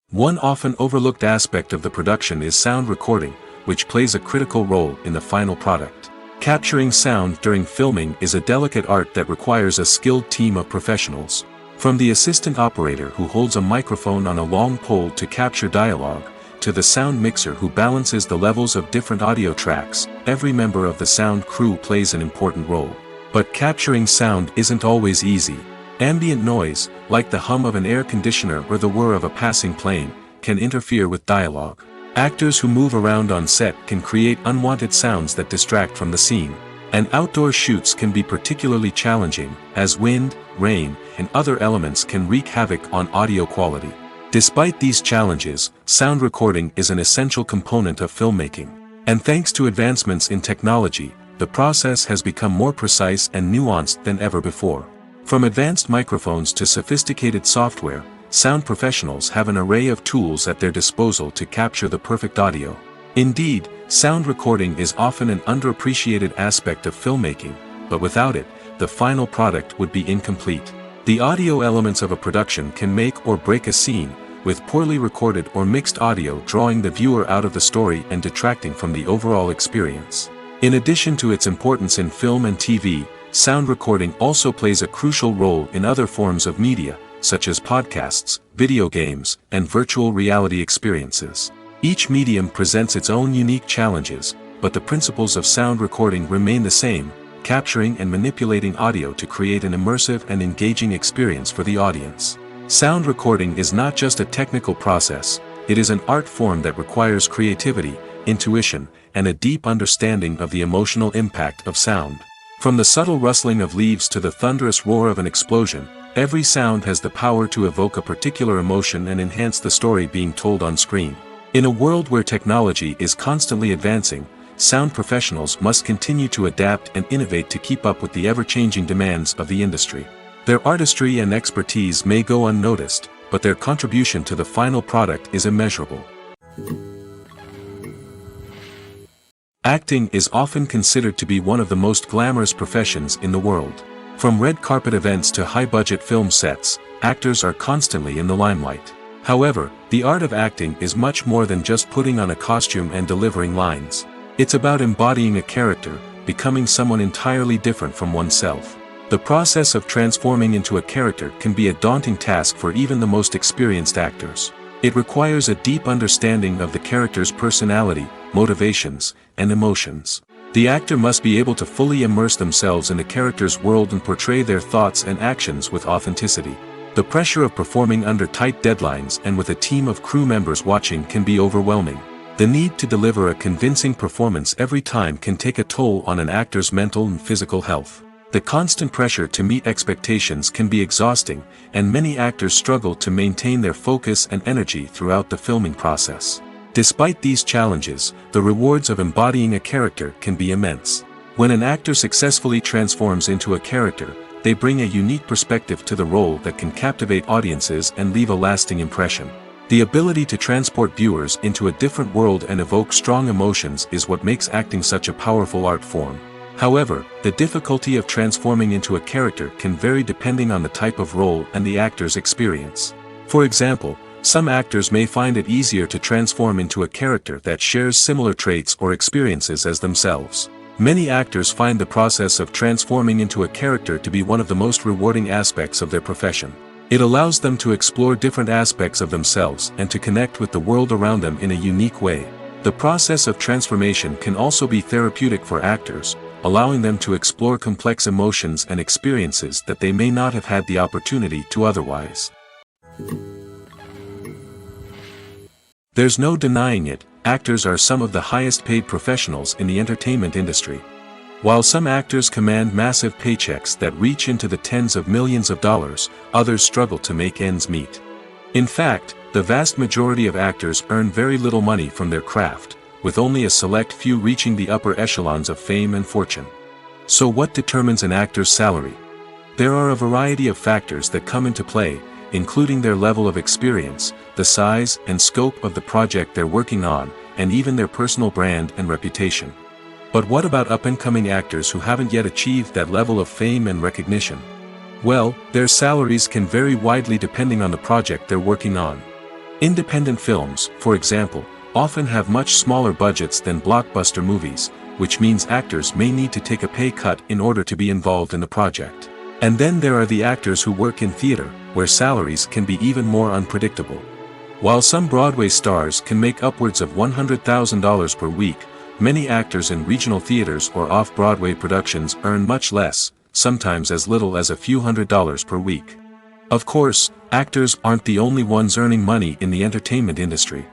One often overlooked aspect of the production is sound recording, which plays a critical role in the final product. Capturing sound during filming is a delicate art that requires a skilled team of professionals. From the assistant operator who holds a microphone on a long pole to capture dialogue, to the sound mixer who balances the levels of different audio tracks, every member of the sound crew plays an important role. But capturing sound isn't always easy. Ambient noise, like the hum of an air conditioner or the whir of a passing plane, can interfere with dialogue. Actors who move around on set can create unwanted sounds that distract from the scene. And outdoor shoots can be particularly challenging, as wind, rain, and other elements can wreak havoc on audio quality. Despite these challenges, sound recording is an essential component of filmmaking. And thanks to advancements in technology, the process has become more precise and nuanced than ever before. From advanced microphones to sophisticated software, sound professionals have an array of tools at their disposal to capture the perfect audio. Indeed, sound recording is often an underappreciated aspect of filmmaking, but without it, the final product would be incomplete. The audio elements of a production can make or break a scene, with poorly recorded or mixed audio drawing the viewer out of the story and detracting from the overall experience. In addition to its importance in film and TV, sound recording also plays a crucial role in other forms of media, such as podcasts, video games, and virtual reality experiences. Each medium presents its own unique challenges, but the principles of sound recording remain the same, capturing and manipulating audio to create an immersive and engaging experience for the audience. Sound recording is not just a technical process, it is an art form that requires creativity, intuition, and a deep understanding of the emotional impact of sound. From the subtle rustling of leaves to the thunderous roar of an explosion, every sound has the power to evoke a particular emotion and enhance the story being told on screen. In a world where technology is constantly advancing, sound professionals must continue to adapt and innovate to keep up with the ever-changing demands of the industry. Their artistry and expertise may go unnoticed, but their contribution to the final product is immeasurable. Acting is often considered to be one of the most glamorous professions in the world. From red carpet events to high-budget film sets, actors are constantly in the limelight. However, the art of acting is much more than just putting on a costume and delivering lines. It's about embodying a character, becoming someone entirely different from oneself. The process of transforming into a character can be a daunting task for even the most experienced actors. It requires a deep understanding of the character's personality, motivations, and emotions. The actor must be able to fully immerse themselves in the character's world and portray their thoughts and actions with authenticity. The pressure of performing under tight deadlines and with a team of crew members watching can be overwhelming. The need to deliver a convincing performance every time can take a toll on an actor's mental and physical health. The constant pressure to meet expectations can be exhausting, and many actors struggle to maintain their focus and energy throughout the filming process. Despite these challenges, the rewards of embodying a character can be immense. When an actor successfully transforms into a character, they bring a unique perspective to the role that can captivate audiences and leave a lasting impression. The ability to transport viewers into a different world and evoke strong emotions is what makes acting such a powerful art form. However, the difficulty of transforming into a character can vary depending on the type of role and the actor's experience. For example, some actors may find it easier to transform into a character that shares similar traits or experiences as themselves. Many actors find the process of transforming into a character to be one of the most rewarding aspects of their profession. It allows them to explore different aspects of themselves and to connect with the world around them in a unique way. The process of transformation can also be therapeutic for actors, allowing them to explore complex emotions and experiences that they may not have had the opportunity to otherwise. There's no denying it, actors are some of the highest paid professionals in the entertainment industry. While some actors command massive paychecks that reach into the tens of millions of dollars, others struggle to make ends meet. In fact, the vast majority of actors earn very little money from their craft, with only a select few reaching the upper echelons of fame and fortune. So what determines an actor's salary? There are a variety of factors that come into play, including their level of experience, the size and scope of the project they're working on, and even their personal brand and reputation. But what about up-and-coming actors who haven't yet achieved that level of fame and recognition? Well, their salaries can vary widely depending on the project they're working on. Independent films, for example, often have much smaller budgets than blockbuster movies, which means actors may need to take a pay cut in order to be involved in the project. And then there are the actors who work in theater, where salaries can be even more unpredictable. While some Broadway stars can make upwards of $100,000 per week, many actors in regional theaters or off-Broadway productions earn much less, sometimes as little as a few $100s per week. Of course, actors aren't the only ones earning money in the entertainment industry.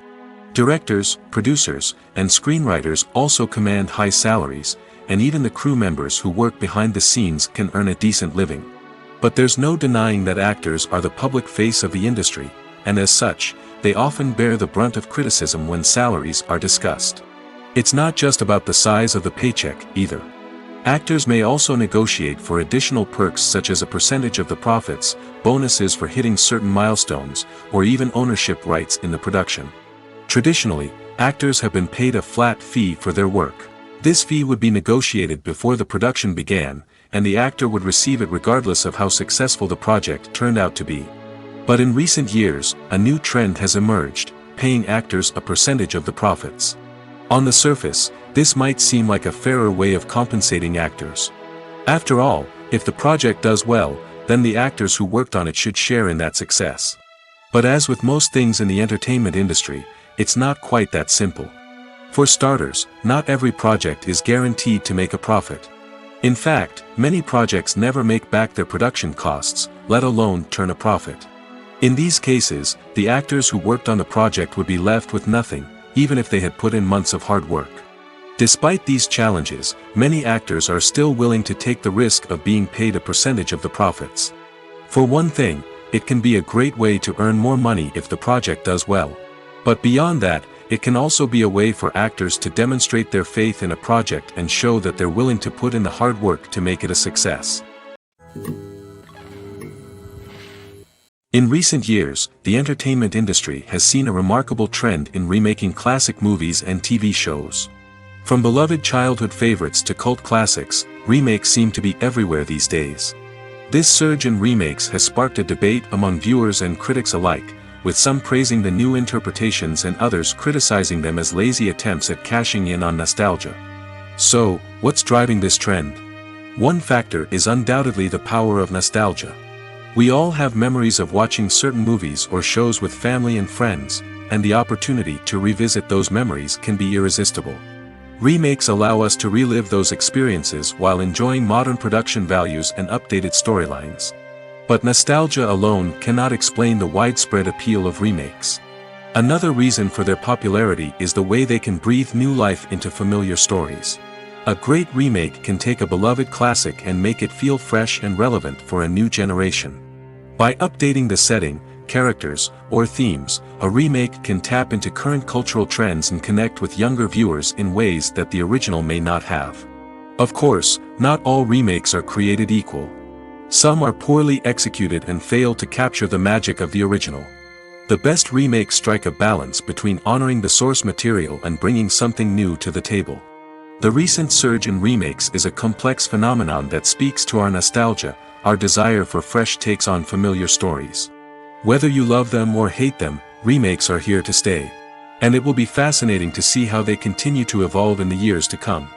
Directors, producers, and screenwriters also command high salaries, and even the crew members who work behind the scenes can earn a decent living. But there's no denying that actors are the public face of the industry, and as such, they often bear the brunt of criticism when salaries are discussed. It's not just about the size of the paycheck, either. Actors may also negotiate for additional perks such as a percentage of the profits, bonuses for hitting certain milestones, or even ownership rights in the production. Traditionally, actors have been paid a flat fee for their work. This fee would be negotiated before the production began, and the actor would receive it regardless of how successful the project turned out to be. But in recent years, a new trend has emerged, paying actors a percentage of the profits. On the surface, this might seem like a fairer way of compensating actors. After all, if the project does well, then the actors who worked on it should share in that success. But as with most things in the entertainment industry, it's not quite that simple. For starters, not every project is guaranteed to make a profit. In fact, many projects never make back their production costs, let alone turn a profit. In these cases, the actors who worked on the project would be left with nothing, even if they had put in months of hard work. Despite these challenges, many actors are still willing to take the risk of being paid a percentage of the profits. For one thing, it can be a great way to earn more money if the project does well. But beyond that, it can also be a way for actors to demonstrate their faith in a project and show that they're willing to put in the hard work to make it a success. In recent years, the entertainment industry has seen a remarkable trend in remaking classic movies and TV shows. From beloved childhood favorites to cult classics, remakes seem to be everywhere these days. This surge in remakes has sparked a debate among viewers and critics alike, with some praising the new interpretations and others criticizing them as lazy attempts at cashing in on nostalgia. So, what's driving this trend? One factor is undoubtedly the power of nostalgia. We all have memories of watching certain movies or shows with family and friends, and the opportunity to revisit those memories can be irresistible. Remakes allow us to relive those experiences while enjoying modern production values and updated storylines. But nostalgia alone cannot explain the widespread appeal of remakes. Another reason for their popularity is the way they can breathe new life into familiar stories. A great remake can take a beloved classic and make it feel fresh and relevant for a new generation. By updating the setting, characters, or themes, a remake can tap into current cultural trends and connect with younger viewers in ways that the original may not have. Of course, not all remakes are created equal. Some are poorly executed and fail to capture the magic of the original. The best remakes strike a balance between honoring the source material and bringing something new to the table. The recent surge in remakes is a complex phenomenon that speaks to our nostalgia, our desire for fresh takes on familiar stories. Whether you love them or hate them, remakes are here to stay. And it will be fascinating to see how they continue to evolve in the years to come.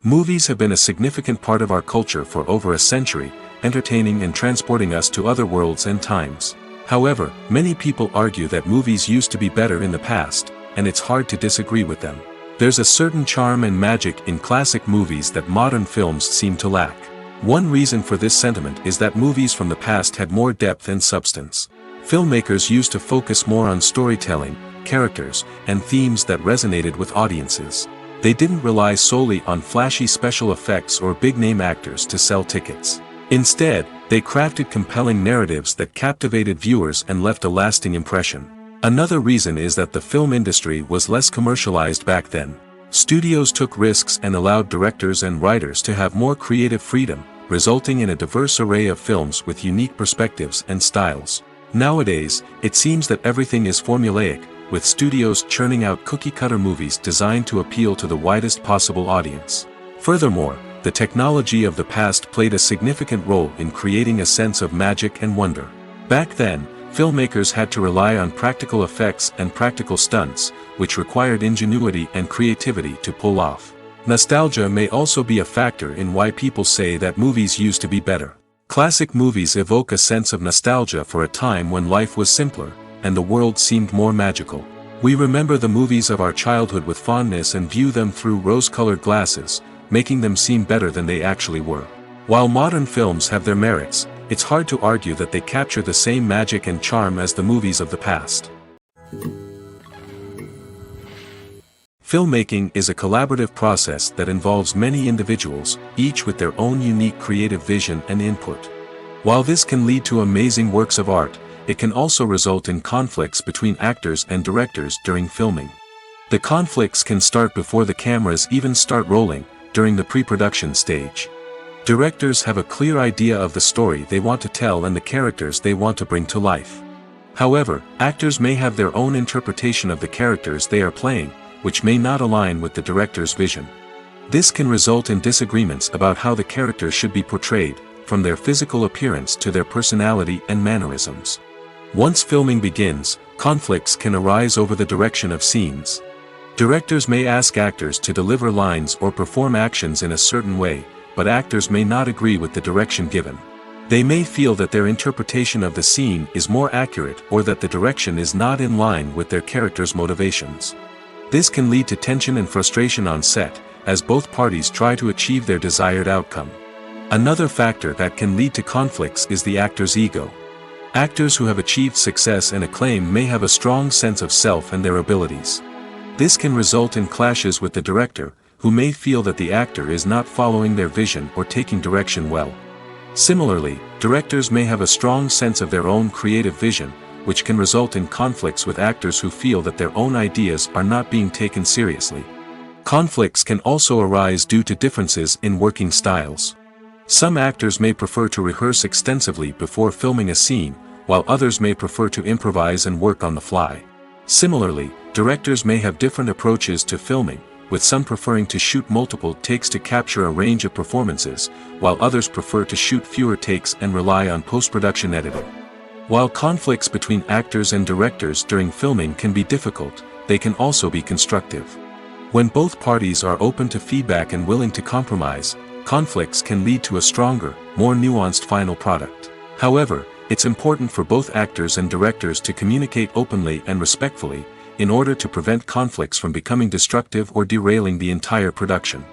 Movies have been a significant part of our culture for over a century, entertaining and transporting us to other worlds and times. However, many people argue that movies used to be better in the past, and it's hard to disagree with them. There's a certain charm and magic in classic movies that modern films seem to lack. One reason for this sentiment is that movies from the past had more depth and substance. Filmmakers used to focus more on storytelling, characters, and themes that resonated with audiences. They didn't rely solely on flashy special effects or big-name actors to sell tickets. Instead, they crafted compelling narratives that captivated viewers and left a lasting impression. Another reason is that the film industry was less commercialized back then. Studios took risks and allowed directors and writers to have more creative freedom, resulting in a diverse array of films with unique perspectives and styles. Nowadays, it seems that everything is formulaic, with studios churning out cookie-cutter movies designed to appeal to the widest possible audience. Furthermore, the technology of the past played a significant role in creating a sense of magic and wonder. Back then, filmmakers had to rely on practical effects and practical stunts, which required ingenuity and creativity to pull off. Nostalgia may also be a factor in why people say that movies used to be better. Classic movies evoke a sense of nostalgia for a time when life was simpler, and the world seemed more magical. We remember the movies of our childhood with fondness and view them through rose-colored glasses, making them seem better than they actually were. While modern films have their merits, it's hard to argue that they capture the same magic and charm as the movies of the past. Filmmaking is a collaborative process that involves many individuals, each with their own unique creative vision and input. While this can lead to amazing works of art, it can also result in conflicts between actors and directors during filming. The conflicts can start before the cameras even start rolling, during the pre-production stage. Directors have a clear idea of the story they want to tell and the characters they want to bring to life. However, actors may have their own interpretation of the characters they are playing, which may not align with the director's vision. This can result in disagreements about how the characters should be portrayed, from their physical appearance to their personality and mannerisms. Once filming begins, conflicts can arise over the direction of scenes. Directors may ask actors to deliver lines or perform actions in a certain way, but actors may not agree with the direction given. They may feel that their interpretation of the scene is more accurate or that the direction is not in line with their character's motivations. This can lead to tension and frustration on set, as both parties try to achieve their desired outcome. Another factor that can lead to conflicts is the actor's ego. Actors who have achieved success and acclaim may have a strong sense of self and their abilities. This can result in clashes with the director, who may feel that the actor is not following their vision or taking direction well. Similarly, directors may have a strong sense of their own creative vision, which can result in conflicts with actors who feel that their own ideas are not being taken seriously. Conflicts can also arise due to differences in working styles. Some actors may prefer to rehearse extensively before filming a scene, while others may prefer to improvise and work on the fly. Similarly, directors may have different approaches to filming, with some preferring to shoot multiple takes to capture a range of performances, while others prefer to shoot fewer takes and rely on post-production editing. While conflicts between actors and directors during filming can be difficult, they can also be constructive. When both parties are open to feedback and willing to compromise, conflicts can lead to a stronger, more nuanced final product. However, it's important for both actors and directors to communicate openly and respectfully, in order to prevent conflicts from becoming destructive or derailing the entire production.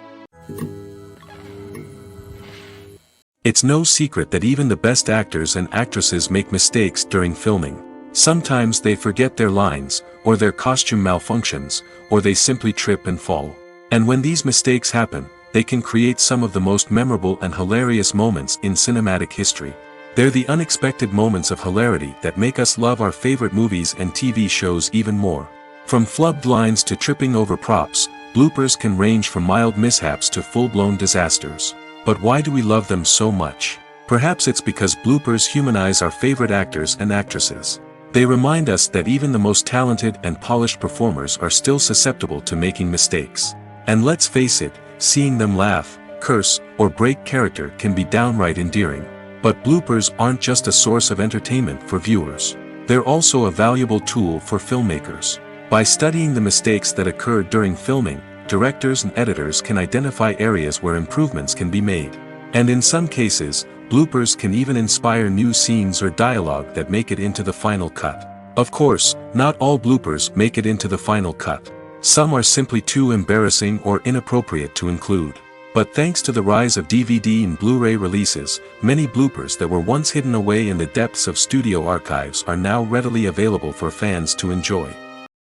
It's no secret that even the best actors and actresses make mistakes during filming. Sometimes they forget their lines, or their costume malfunctions, or they simply trip and fall. And when these mistakes happen, they can create some of the most memorable and hilarious moments in cinematic history. They're the unexpected moments of hilarity that make us love our favorite movies and TV shows even more. From flubbed lines to tripping over props, bloopers can range from mild mishaps to full-blown disasters. But why do we love them so much? Perhaps it's because bloopers humanize our favorite actors and actresses. They remind us that even the most talented and polished performers are still susceptible to making mistakes. And let's face it, seeing them laugh, curse, or break character can be downright endearing. But bloopers aren't just a source of entertainment for viewers. They're also a valuable tool for filmmakers. By studying the mistakes that occurred during filming, directors and editors can identify areas where improvements can be made. And in some cases, bloopers can even inspire new scenes or dialogue that make it into the final cut. Of course, not all bloopers make it into the final cut. Some are simply too embarrassing or inappropriate to include. But thanks to the rise of DVD and Blu-ray releases, many bloopers that were once hidden away in the depths of studio archives are now readily available for fans to enjoy.